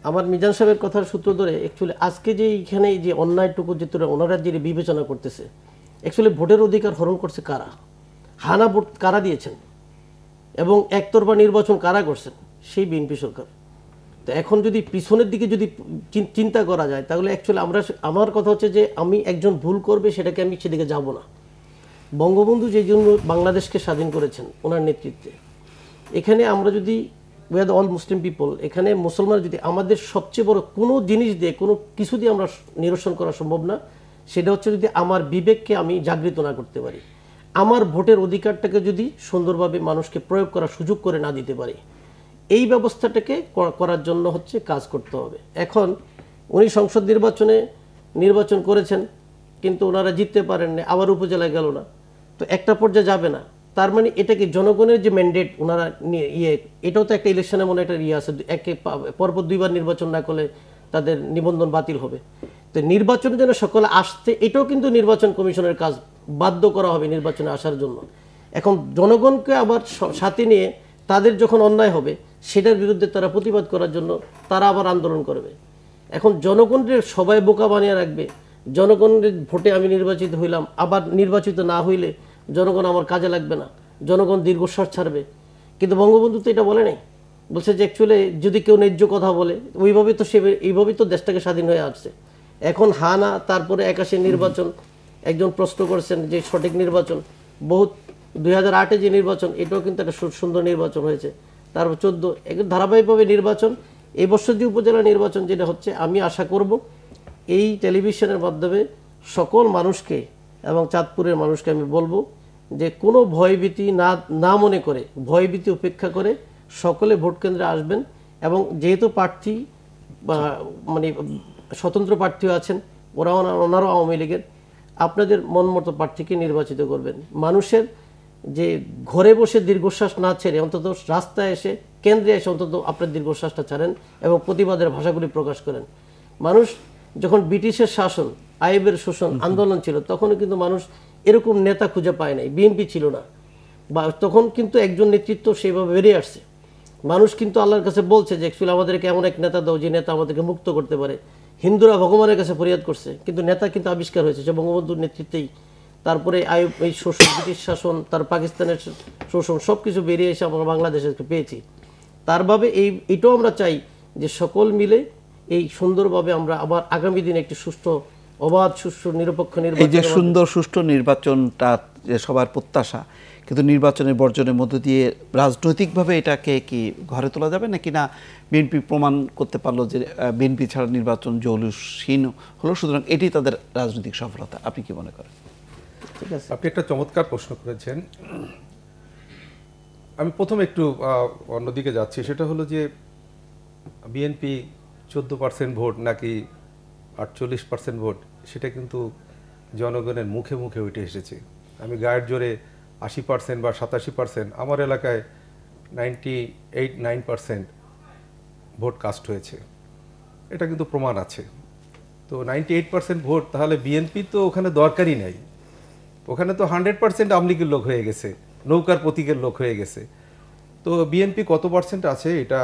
আমার মিজান সাহেবের কথার সূত্র ধরে অ্যাকচুয়ালি আজকে যে এইখানে যে অন্যায়টুকু যে ওনারা যে বিবেচনা করতেছে, অ্যাকচুয়ালি ভোটের অধিকার হরণ করছে কারা? হানা ভোট কারা দিয়েছেন এবং একতরফা নির্বাচন কারা করছেন? সেই বিএনপি সরকার। তো এখন যদি পিছনের দিকে যদি চিন্তা করা যায়, তাহলে অ্যাকচুয়ালি আমার কথা হচ্ছে যে আমি একজন ভুল করবে সেটাকে আমি সেদিকে যাব না। বঙ্গবন্ধু যে জন্য বাংলাদেশকে স্বাধীন করেছেন ওনার নেতৃত্বে, এখানে আমরা যদি we are all Muslim people, এখানে মুসলমান যদি আমাদের সবচেয়ে বড় কোনো জিনিস দিয়ে, কোনো কিছু দিয়ে আমরা নিরসন করা সম্ভব না, সেটা হচ্ছে যদি আমার বিবেককে আমি জাগৃত না করতে পারি, আমার ভোটের অধিকারটাকে যদি সুন্দরভাবে মানুষকে প্রয়োগ করার সুযোগ করে না দিতে পারি। এই ব্যবস্থাটাকে করার জন্য হচ্ছে কাজ করতে হবে। এখন উনি সংসদ নির্বাচন করেছেন, কিন্তু ওনারা জিততে পারেন না, আবার উপজেলায় গেল না, তো একটা পর্যায়ে যাবে না। তার মানে এটাকে জনগণের যে ম্যান্ডেট ওনারা এটাও তো একটা ইলেকশনের মনে একটা আছে, পরপর 2 বার নির্বাচন না করলে তাদের নিবন্ধন বাতিল হবে। তো নির্বাচনের জন্য সকলে আসতে, এটাও কিন্তু নির্বাচন কমিশনের কাজ, বাধ্য করা হবে নির্বাচনে আসার জন্য। এখন জনগণকে আবার সাথে নিয়ে তাদের যখন অন্যায় হবে সেটার বিরুদ্ধে তারা প্রতিবাদ করার জন্য তারা আবার আন্দোলন করবে। এখন জনগণের সবাই বোকা বানিয়ে রাখবে, জনগণের ভোটে আমি নির্বাচিত হইলাম, আবার নির্বাচিত না হইলে জনগণ আমার কাজে লাগবে না, জনগণ দীর্ঘশ্বাস ছাড়বে। কিন্তু বঙ্গবন্ধু তো এটা বলে নাই। বলছে যে অ্যাকচুয়ালি যদি কেউ ন্যায্য কথা বলে ওইভাবেই তো সে এইভাবেই তো দেশটাকে স্বাধীন হয়ে আসছে। এখন হানা তারপরে 81 নির্বাচন, একজন প্রশ্ন করেছেন যে সঠিক নির্বাচন, বহুত 2008-এ যে নির্বাচন এটাও কিন্তু একটা সুন্দর নির্বাচন হয়েছে। তারপর 14 একদম ধারাবাহিকভাবে নির্বাচন। এই বছর যে উপজেলা নির্বাচন যেটা হচ্ছে, আমি আশা করব এই টেলিভিশনের মাধ্যমে সকল মানুষকে এবং চাঁদপুরের মানুষকে আমি বলবো যে কোনো ভয়ভীতি না মনে করে, ভয়ভীতি উপেক্ষা করে সকলে ভোট কেন্দ্রে আসবেন। এবং যেহেতু প্রার্থী মানে স্বতন্ত্র প্রার্থীও আছেন, ওনারাও আওয়ামী লীগের, আপনাদের মন মতো প্রার্থীকে নির্বাচিত করবেন। মানুষের যে ঘরে বসে দীর্ঘশ্বাস না ছেড়ে অন্তত রাস্তায় এসে, কেন্দ্রে এসে অন্তত আপনার দীর্ঘশ্বাসটা ছাড়েন এবং প্রতিবাদের ভাষাগুলি প্রকাশ করেন। মানুষ যখন ব্রিটিশের শাসন, আইবের শোষণ আন্দোলন ছিল, তখনও কিন্তু মানুষ এরকম নেতা খুঁজে পায় নাই, বিএনপি ছিল না, বা তখন কিন্তু একজন নেতৃত্ব সেইভাবে বেরিয়ে আসছে। মানুষ কিন্তু আল্লাহর কাছে বলছে যে অ্যাকচুয়ালি আমাদেরকে এমন এক নেতা দাও যে নেতা আমাদেরকে মুক্ত করতে পারে। হিন্দুরা ভগবানের কাছে ফরিয়াদ করছে, কিন্তু নেতা কিন্তু আবিষ্কার হয়েছে সে বঙ্গবন্ধুর নেতৃত্বেই। তারপরে এই শোষণ, ব্রিটিশ শাসন, তার পাকিস্তানের শোষণ, সব কিছু বেরিয়ে এসে আমরা বাংলাদেশে পেয়েছি। তারভাবে এইটাও আমরা চাই যে সকল মিলে এই সুন্দরভাবে আমরা আবার আগামী দিনে একটি সুষ্ঠু, অবাধ, সুষ্ঠু, নিরপেক্ষ নির্বাচন, এই যে সুন্দর সুষ্ঠু নির্বাচনটা যে সবার প্রত্যাশা, কিন্তু নির্বাচনের বর্জনের মধ্য দিয়ে রাজনৈতিকভাবে এটাকে কি ঘরে তোলা যাবে নাকি না বিএনপি প্রমাণ করতে পারলো যে বিএনপি ছাড়া নির্বাচন জৌলুসহীন হলো, সুতরাং এটি তাদের রাজনৈতিক সফলতা? আপনি কি মনে করেন? ঠিক আছে, আপনি একটা চমৎকার প্রশ্ন করেছেন। আমি প্রথমে একটু অন্যদিকে যাচ্ছি, সেটা হলো যে বিএনপি 14% ভোট নাকি 48% ভোট, সেটা কিন্তু জনগণের মুখে মুখে উঠে এসেছে। আমি গায়ের জোরে 80% বা 87%, আমার এলাকায় 98-9% ভোট কাস্ট হয়েছে, এটা কিন্তু প্রমাণ আছে। তো 98% ভোট, তাহলে বিএনপি তো ওখানে দরকারই নাই, ওখানে তো 100% আওয়ামী লীগের লোক হয়ে গেছে, নৌকার প্রতীকের লোক হয়ে গেছে। তো বিএনপি কত পার্সেন্ট আছে এটা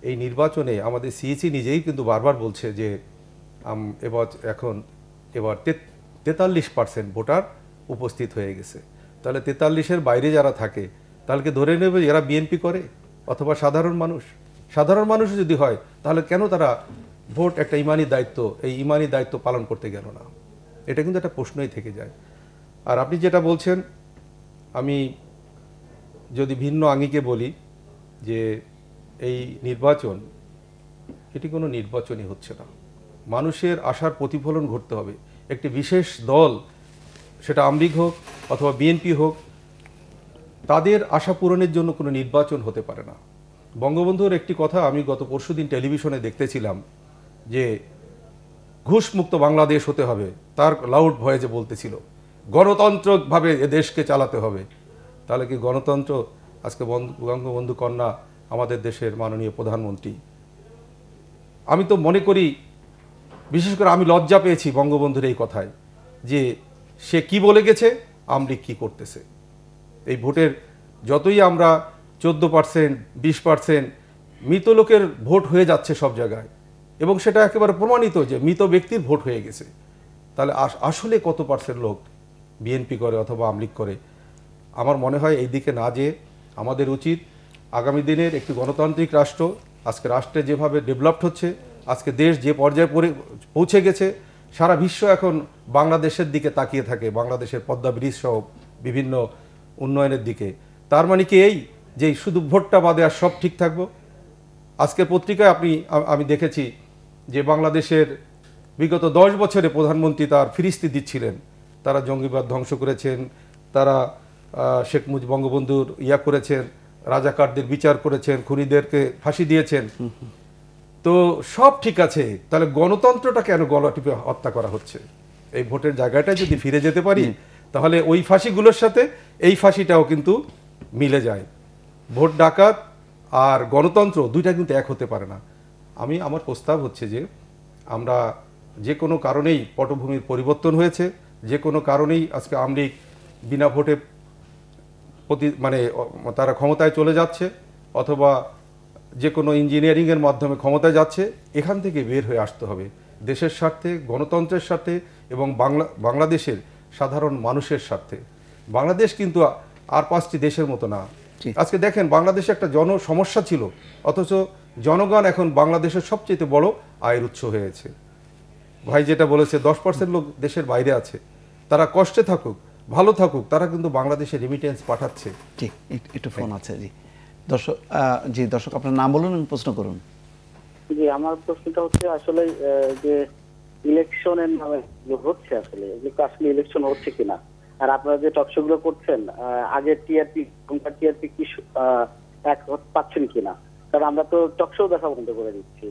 এই নির্বাচনে আমাদের সিইসি নিজেই কিন্তু বারবার বলছে যে এবার 43% ভোটার উপস্থিত হয়ে গেছে। তাহলে 43-এর বাইরে যারা থাকে তাহলে কি ধরে নেবে এরা বিএনপি করে অথবা সাধারণ মানুষ? সাধারণ মানুষ যদি হয় তাহলে কেন তারা ভোট একটা ইমানি দায়িত্ব, এই ইমানি দায়িত্ব পালন করতে গেল না? এটা কিন্তু একটা প্রশ্নই থেকে যায়। আর আপনি যেটা বলছেন, আমি যদি ভিন্ন আঙ্গিকে বলি যে এই নির্বাচন, এটি কোনো নির্বাচনই হচ্ছে না। মানুষের আশার প্রতিফলন ঘটতে হবে। একটি বিশেষ দল, সেটা আওয়ামী লীগ হোক অথবা বিএনপি হোক, তাদের আশা পূরণের জন্য কোনো নির্বাচন হতে পারে না। বঙ্গবন্ধুর একটি কথা আমি গত পরশুদিন টেলিভিশনে দেখতেছিলাম যে ঘুষমুক্ত বাংলাদেশ হতে হবে, তার লাউড ভয়েসে বলতেছিল গণতন্ত্রভাবে এ দেশকে চালাতে হবে। তাহলে কি গণতন্ত্র? আজকে বঙ্গবন্ধু কন্যা আমাদের দেশের মাননীয় প্রধানমন্ত্রী। আমি তো মনে করি, বিশেষ করে আমি লজ্জা পেয়েছি বঙ্গবন্ধুর এই কথায়, যে সে কি বলে গেছে, আওয়ামী লীগ কী করতেছে। এই ভোটের যতই আমরা 14%, 20%, মৃত লোকের ভোট হয়ে যাচ্ছে সব জায়গায়, এবং সেটা একেবারে প্রমাণিত যে মৃত ব্যক্তির ভোট হয়ে গেছে। তাহলে আসলে কত পার্সেন্ট লোক বিএনপি করে অথবা আওয়ামী লীগ করে? আমার মনে হয় এই দিকে না যেয়ে আমাদের উচিত আগামী দিনের একটি গণতান্ত্রিক রাষ্ট্র, আজকে রাষ্ট্রে যেভাবে ডেভেলপড হচ্ছে, আজকে দেশ যে পর্যায়ে পৌঁছে গেছে, সারা বিশ্ব এখন বাংলাদেশের দিকে তাকিয়ে থাকে, বাংলাদেশের পদ্মা ব্রিজ সহ বিভিন্ন উন্নয়নের দিকে। তার মানে কি এই যে শুধু ভোটটা বাদে আর সব ঠিক থাকবো? আজকের পত্রিকায় আমি দেখেছি যে বাংলাদেশের বিগত 10 বছরে প্রধানমন্ত্রী তার ফিরিস্তি দিচ্ছিলেন, তারা জঙ্গিবাদ ধ্বংস করেছেন, তারা শেখ মুজিব বঙ্গবন্ধুর করেছেন, রাজাকারদের বিচার করেছেন, খুনিদেরকে ফাঁসি দিয়েছেন। তো সব ঠিক আছে, তাহলে গণতন্ত্রটা কেন গলা টিপে হত্যা করা হচ্ছে? এই ভোটের জায়গাটায় যদি ফিরে যেতে পারি, তাহলে ওই ফাঁসিগুলোর সাথে এই ফাঁসিটাও কিন্তু মিলে যায়। ভোট ডাকাত আর গণতন্ত্র দুইটা কিন্তু এক হতে পারে না। আমার প্রস্তাব হচ্ছে যে আমরা যে কোনো কারণেই পটভূমির পরিবর্তন হয়েছে, যে কোনো কারণেই আজকে আওয়ামী লীগ বিনা ভোটে তারা ক্ষমতায় চলে যাচ্ছে, অথবা যে কোনো ইঞ্জিনিয়ারিংয়ের মাধ্যমে ক্ষমতায় যাচ্ছে, এখান থেকে বের হয়ে আসতে হবে দেশের স্বার্থে, গণতন্ত্রের স্বার্থে এবং বাংলাদেশের সাধারণ মানুষের স্বার্থে। বাংলাদেশ কিন্তু আর 5টি দেশের মতো না। আজকে দেখেন বাংলাদেশে একটা সমস্যা ছিল, অথচ জনগণ এখন বাংলাদেশের সবচেয়ে বড় আয়ের উৎস হয়েছে। ভাই যেটা বলেছে 10% লোক দেশের বাইরে আছে, তারা কষ্টে থাকুক ভালো থাকুক, তারা কিন্তু বাংলাদেশে রেমিটেন্স পাঠাচ্ছে। জি, একটু ফোন আছে। জি দর্শক আপনার নাম বলুন এবং প্রশ্ন করুন। জি, আমার প্রশ্নটা হচ্ছে আসলে যে ইলেকশনের নামে হচ্ছে, আসলে ইলেকশন হচ্ছে কিনা, আর আপনারা যে টকশো গুলো করছেন আগের টিআরপি কি এক পাচ্ছেন কিনা, কারণ আমরা তো টকশো দেখা বন্ধ করে দিচ্ছি।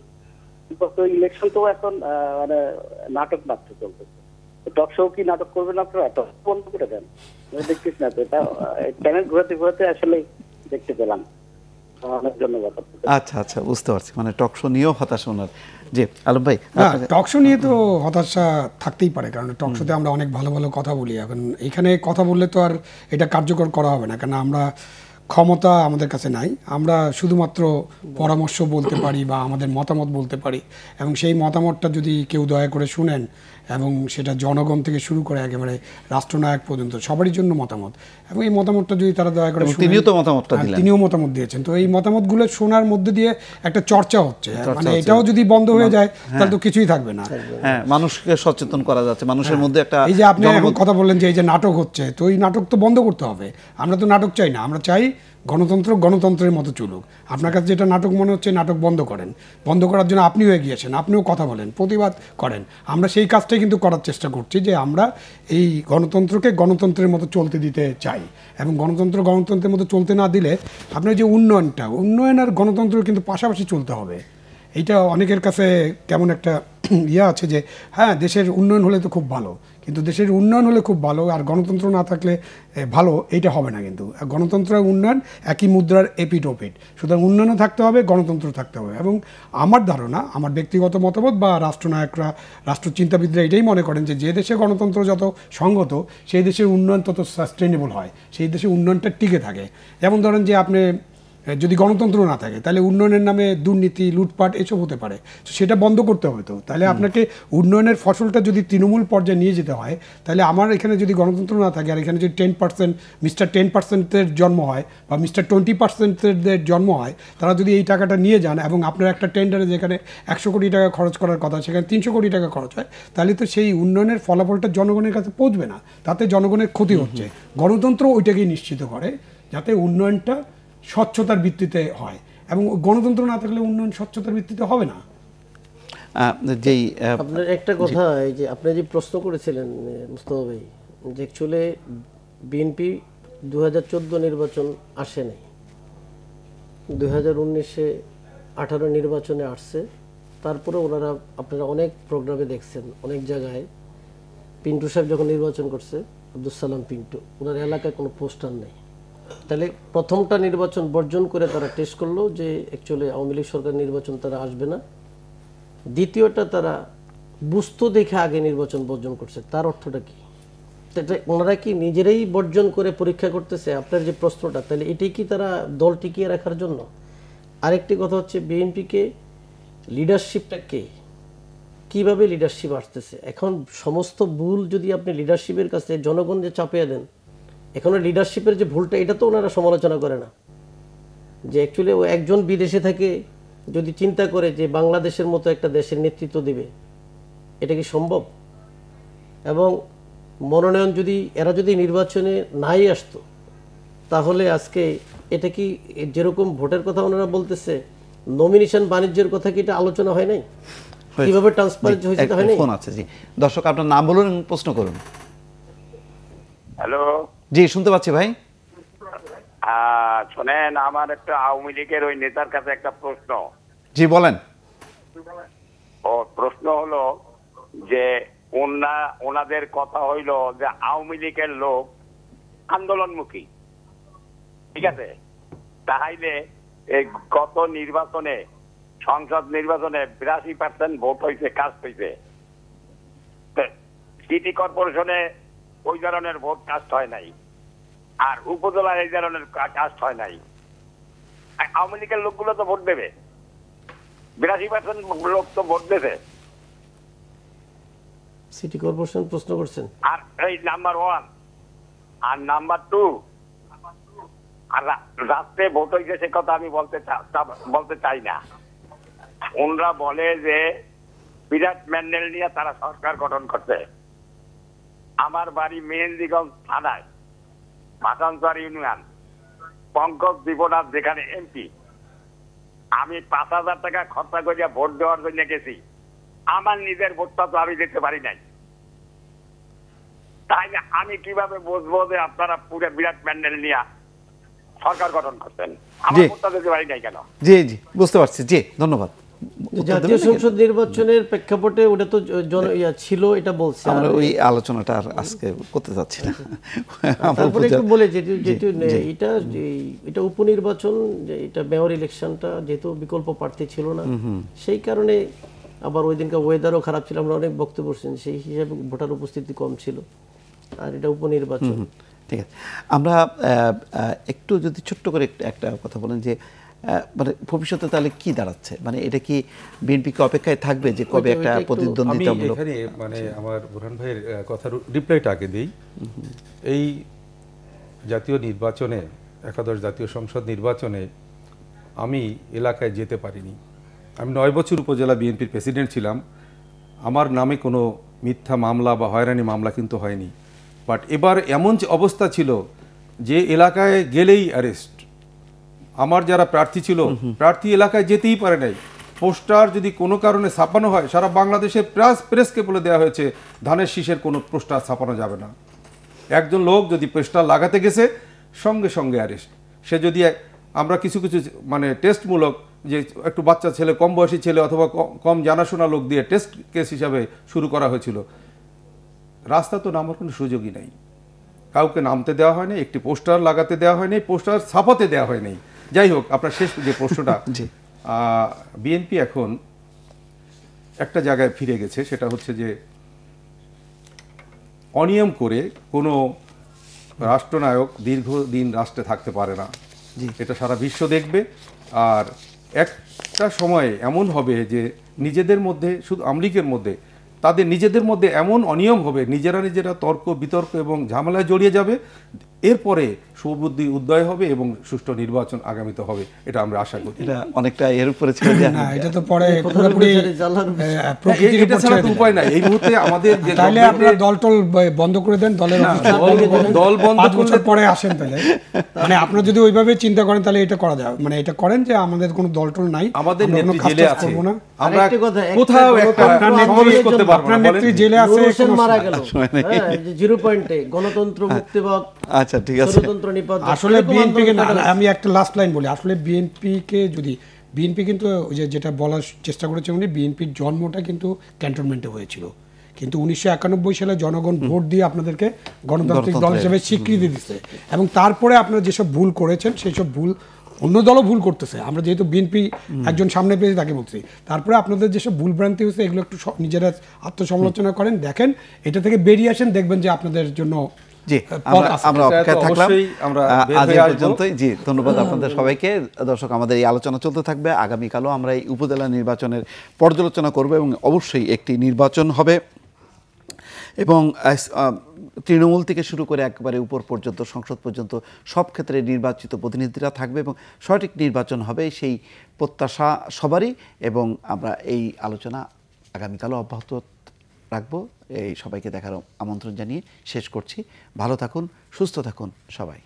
ইলেকশন তো এখন মানে নাটক মাত্র চলতেছে, টকশো কি নাটক করবেন আপনারা? বন্ধ করে দেন, দেখতেছি না তো, এটা চ্যানেল ঘুরাতে ঘুরাতে আসলে দেখতে পেলাম। ধন্যবাদ। আচ্ছা, বুঝতে পারছি, মানে টকশো নিয়েও হতাশা ওনার। জি আলম ভাই, টকশো নিয়ে তো হতাশা থাকতেই পারে, কারণ টকশোতে আমরা অনেক ভালো ভালো কথা বলি। এখন এখানে কথা বললে তো আর এটা কার্যকর করা হবে না, কারণ আমরা ক্ষমতা আমাদের কাছে নাই। আমরা শুধুমাত্র পরামর্শ বলতে পারি বা আমাদের মতামত বলতে পারি, এবং সেই মতামতটা যদি কেউ দয়া করে শুনেন, এবং সেটা জনগণ থেকে শুরু করে একেবারে রাষ্ট্রনায়ক পর্যন্ত সবারই জন্য মতামত, এবং এই মতামতটা যদি তারা দয়া করে শুনেন, তিনিও মতামত দিয়েছেন, তো এই মতামতগুলো শোনার মধ্যে দিয়ে একটা চর্চা হচ্ছে। মানে এটাও যদি বন্ধ হয়ে যায় তাহলে তো কিছুই থাকবে না। হ্যাঁ, মানুষকে সচেতন করা যাচ্ছে, মানুষের মধ্যে একটা, এই যে আপনি এখন কথা বললেন যে এই যে নাটক হচ্ছে, তো এই নাটক তো বন্ধ করতে হবে। আমরা তো নাটক চাই না, আমরা চাই গণতন্ত্রের মতো চলুক। আপনার কাছে যেটা নাটক মনে হচ্ছে, নাটক বন্ধ করেন। বন্ধ করার জন্য আপনিও এগিয়েছেন, আপনিও কথা বলেন, প্রতিবাদ করেন। আমরা সেই কাজটাই কিন্তু করার চেষ্টা করছি, যে আমরা এই গণতন্ত্রকে গণতন্ত্রের মতো চলতে দিতে চাই, এবং গণতন্ত্রের মতো চলতে না দিলে আপনার যে উন্নয়ন আর গণতন্ত্র কিন্তু পাশাপাশি চলতে হবে। এইটা অনেকের কাছে কেমন একটা আছে যে হ্যাঁ, দেশের উন্নয়ন হলে তো খুব ভালো, কিন্তু দেশের উন্নয়ন হলে খুব ভালো আর গণতন্ত্র না থাকলে ভালো, এইটা হবে না। কিন্তু গণতন্ত্র আর উন্নয়ন একই মুদ্রার এপিঠ ওপিঠ, সুতরাং উন্নয়নও থাকতে হবে, গণতন্ত্র থাকতে হবে। এবং আমার ধারণা, আমার ব্যক্তিগত মতামত বা রাষ্ট্রনায়করা, রাষ্ট্রচিন্তাবিদরা এটাই মনে করেন যে দেশে গণতন্ত্র যত সংগত, সেই দেশের উন্নয়ন তত সাস্টেনেবল হয়, সেই দেশে উন্নয়নটা টিকে থাকে। যেমন ধরেন যে আপনি যদি গণতন্ত্র না থাকে, তাহলে উন্নয়নের নামে দুর্নীতি, লুটপাট এসব হতে পারে, সেটা বন্ধ করতে হবে। তো তাহলে আপনাকে উন্নয়নের ফসলটা যদি তৃণমূল পর্যায়ে নিয়ে যেতে হয়, তাহলে আমার এখানে যদি গণতন্ত্র না থাকে, আর এখানে যদি 10% মিস্টার 10%-এর জন্ম হয় বা মিস্টার 20%-এর জন্ম হয়, তারা যদি এই টাকাটা নিয়ে যান এবং আপনার একটা টেন্ডারে যেখানে 100 কোটি টাকা খরচ করার কথা সেখানে 300 কোটি টাকা খরচ হয়, তাহলে তো সেই উন্নয়নের ফলাফলটা জনগণের কাছে পৌঁছবে না, তাতে জনগণের ক্ষতি হচ্ছে। গণতন্ত্র ওইটাকেই নিশ্চিত করে যাতে উন্নয়নটা স্বচ্ছতার ভিত্তিতে হয়, এবং গণতন্ত্র না থাকলে উন্নয়ন স্বচ্ছতার ভিত্তিতে হবে না। আপনার একটা কথা, এই যে আপনি যে প্রশ্ন করেছিলেন মুস্তফা ভাই, যে অ্যাকচুয়ালি বিএনপি 2014 নির্বাচন আসে নাই, 2019-এ 18 নির্বাচনে আসছে। তারপরে ওনারা, আপনারা অনেক প্রোগ্রামে দেখছেন, অনেক জায়গায় পিন্টু সাহেব যখন নির্বাচন করছে, আব্দুল সালাম পিন্টু, ওনার এলাকায় কোনো পোস্টার নেই। তাহলে প্রথমটা নির্বাচন বর্জন করে তারা টেস্ট করলো যে অ্যাকচুয়ালি আওয়ামী লীগ সরকার নির্বাচন তারা আসবে না। দ্বিতীয়টা তারা বুঝতো দেখে আগে নির্বাচন বর্জন করছে। তার অর্থটা কি? ওনারা কি নিজেরাই বর্জন করে পরীক্ষা করতেছে? আপনার যে প্রশ্নটা, তাহলে এটাই কি তারা দল টিকিয়ে রাখার জন্য? আরেকটি কথা হচ্ছে, বিএনপিকে লিডারশিপটা কে, কিভাবে লিডারশিপ আসতেছে? এখন সমস্ত ভুল যদি আপনি লিডারশিপের কাছে জনগণ যে চাপিয়ে দেন, এখনো লিডারশিপের যে ভুলটা, এটা তো ওনারা সমালোচনা করে না। যে অ্যাকচুয়ালি ও একজন বিদেশে থেকে যদি চিন্তা করে যে বাংলাদেশের মতো একটা দেশের নেতৃত্ব দিবে, এটা কি সম্ভব? এবং মনোনয়ন যদি এরা যদি নির্বাচনে নাই আসতো, তাহলে আজকে এটা কি যেরকম ভোটের কথা ওনারা বলতেছে, নমিনেশন বাণিজ্যের কথা কি এটা আলোচনা হয় নাই? কিভাবে ট্রান্সপারেন্সি হয়েছে হয় নাই? ফোন আছে। জি দর্শক, আপনার নাম বলুন এবং প্রশ্ন করুন। হ্যালো, জি শুনতে পাচ্ছি ভাই। শোনেন, আমার একটা আওয়ামী লীগের ওই নেতার কাছে একটা প্রশ্ন। জি বলেন। ও প্রশ্ন হলো যে ওনাদের কথা হইলো যে আওয়ামী লীগের লোক আন্দোলনমুখী, ঠিক আছে? তাহলে এই গত নির্বাচনে, সংসদ নির্বাচনে 82% ভোট হয়েছে, কাস্ট হয়েছে। সিটি কর্পোরেশনে ওই ধরনের ভোট কাস্ট হয় নাই, আর উপজেলায় এই ধরনের কাস্ট হয় নাই। আওয়ামী লীগের লোকগুলো তো ভোট দেবে, 82% লোক তো ভোট দেবে। সিটি কর্পোরেশন প্রশ্ন করছেন। আর এই নাম্বার 1, আর নাম্বার 2, আর রাত্রে ভোট হয়েছে সে কথা আমি বলতে চাই না। ওনরা বলে যে বিরাট ম্যান্ডেল নিয়ে তারা সরকার গঠন করছে। আমার বাড়ি মেহেন্দিগঞ্জ থানায়, ভাসানচর ইউনিয়ন, পঙ্কজ দীপনাথ যেখানে এমপি। আমি 5,000 টাকা খরচা করিয়া ভোট দেওয়ার জন্য গেছি। আমার নিজের ভোটটা তো আমি দিতে পারি নাই, তাই না? আমি কিভাবে বুঝবো যে আপনারা পুরো বিরাট ম্যান্ডেল নিয়ে সরকার গঠন করছেন? আমার ভোটটা দিতে পারি নাই কেন? জি জি, বুঝতে পারছি। জি, ধন্যবাদ। জাতীয় সংসদ নির্বাচনের প্রেক্ষাপটে ওটা তো ছিল, এটা বলছে। আমরা ওই আলোচনাটা আর আজকে করতে যাচ্ছি না। তারপরে একটু বলে যেহেতু এটা উপনির্বাচন, এটা মেয়র ইলেকশনটা যেহেতু বিকল্প প্রার্থী ছিল না, সেই কারণে আবার ওই দিনকার ওয়েদারও খারাপ ছিল, আমরা অনেক বক্তব্য করছেন, সেই হিসাবে ভোটার উপস্থিতি কম ছিল। আর এটা উপনির্বাচন। ঠিক আছে, আমরা একটু যদি ছোট্ট করে একটা কথা বলেন যে মানে ভবিষ্যতে তাহলে কি দাঁড়াচ্ছে, মানে এটা কি বিএনপিকে অপেক্ষায় থাকবে যে কবে একটা প্রতিদ্বন্দ্বিতামূলক? এখানে মানে আমার বুরহান ভাইয়ের কথার রিপ্লাইটা আগে দেই। এই জাতীয় নির্বাচনে, একাদশ জাতীয় সংসদ নির্বাচনে আমি এলাকায় যেতে পারিনি। আমি 9 বছর উপজেলা বিএনপির প্রেসিডেন্ট ছিলাম। আমার নামে কোনো মিথ্যা মামলা বা হয়রানি মামলা কিন্তু হয়নি। বাট এবার এমন অবস্থা ছিল যে এলাকায় গেলেই অ্যারেস্ট। আমার যারা প্রার্থী ছিল, প্রার্থী এলাকায় যেতেই পারে নাই। পোস্টার যদি কোনো কারণে ছাপানো হয়, সারা বাংলাদেশের প্রেসকে বলে দেওয়া হয়েছে ধানের শীষের কোনো পোস্টার ছাপানো যাবে না। একজন লোক যদি পোস্টার লাগাতে গেছে, সঙ্গে সঙ্গে অ্যারেস্ট। সে যদি আমরা কিছু কিছু মানে টেস্টমূলক, যে একটু বাচ্চা ছেলে, কম বয়সী ছেলে অথবা কম জানাশোনা লোক দিয়ে টেস্ট কেস হিসাবে শুরু করা হয়েছিল। রাস্তা তো নামার কোনো সুযোগই নেই, কাউকে নামতে দেওয়া হয়নি, একটি পোস্টার লাগাতে দেওয়া হয়নি, পোস্টার ছাপাতে দেওয়া হয়নি। যাই হোক, আপনার শেষ যে প্রশ্নটা, বিএনপি এখন একটা জায়গায় ফিরে গেছে, সেটা হচ্ছে যে অনিয়ম করে কোনো রাষ্ট্রনায়ক দীর্ঘদিন রাষ্ট্রে থাকতে পারে না, এটা সারা বিশ্ব দেখবে। আর একটা সময়ে এমন হবে যে নিজেদের মধ্যে, শুধু আওয়ামী লীগের মধ্যে, তাদের নিজেদের মধ্যে এমন অনিয়ম হবে, নিজেরা তর্ক বিতর্ক এবং ঝামেলায় জড়িয়ে যাবে। এরপরে সুবুদ্ধি উদয় হবে এবং সুষ্ঠু নির্বাচন আগামীতে হবে, এটা আমরা আশা করি। এটা অনেকটা এর উপরে ছিল যে না, এটা তো পরে পুরোপুরি প্রকৃতির উপর ছেড়ে দিন। উপায় নাই এই মুহূর্তে আমাদের যে তাহলে আপনারা দল-টল বন্ধ করে দেন, দল বন্ধ 5 বছর পরে আসেন। তাহলে মানে আপনারা যদি ওইভাবে চিন্তা করেন তাহলে এটা করা যায়, মানে এটা করেন যে আমাদের কোনো দল-টল নাই, আমাদের নেত্রী জেলে আছে, আমরা কোথাও একটা সমাবেশ করতে পারবো না। আপনার নেত্রী জেলে আছে, মারা গেল 0 পয়েন্টে, গণতন্ত্র মুক্তিবাদ। আচ্ছা, ঠিক আছে। আসলে বিএনপি কে, আমি একটা লাস্ট লাইন বলি, আসলে বিএনপি কে যদি, বিএনপি কিন্তু যেটা বলার চেষ্টা করেছে উনি, বিএনপির জন্মটা কিন্তু ক্যান্টনমেন্টে হয়েছিল, কিন্তু 1991 সালে জনগণ ভোট দিয়ে আপনাদেরকে গণতান্ত্রিক দল হিসেবে স্বীকৃতি দিচ্ছে, এবং তারপরে আপনারা যেসব ভুল করেছেন সেই সব ভুল অন্য দলও ভুল করতেছে। আমরা যেহেতু বিএনপি একজন সামনে পেয়েছি তাকে বলছি, তারপরে আপনাদের যেসব ভুল ভ্রান্তি হয়েছে এগুলো একটু নিজেরা আত্মসমালোচনা করেন, দেখেন, এটা থেকে বেরিয়ে আসেন, দেখবেন যে আপনাদের জন্য। জি, আমরা অপেক্ষায় থাকলাম আজ পর্যন্তই। জি, ধন্যবাদ আপনাদের সবাইকে। দর্শক, আমাদের এই আলোচনা চলতে থাকবে। আগামীকালও আমরা এই উপজেলা নির্বাচনের পর্যালোচনা করব এবং অবশ্যই একটি নির্বাচন হবে, এবং তৃণমূল থেকে শুরু করে একেবারে উপর পর্যন্ত, সংসদ পর্যন্ত সব ক্ষেত্রে নির্বাচিত প্রতিনিধিরা থাকবে এবং সঠিক নির্বাচন হবে, সেই প্রত্যাশা সবারই। এবং আমরা এই আলোচনা আগামীকালও অব্যাহত রাখবো। এই সবাইকে দেখার আমন্ত্রণ জানিয়ে শেষ করছি। ভালো থাকুন, সুস্থ থাকুন সবাই।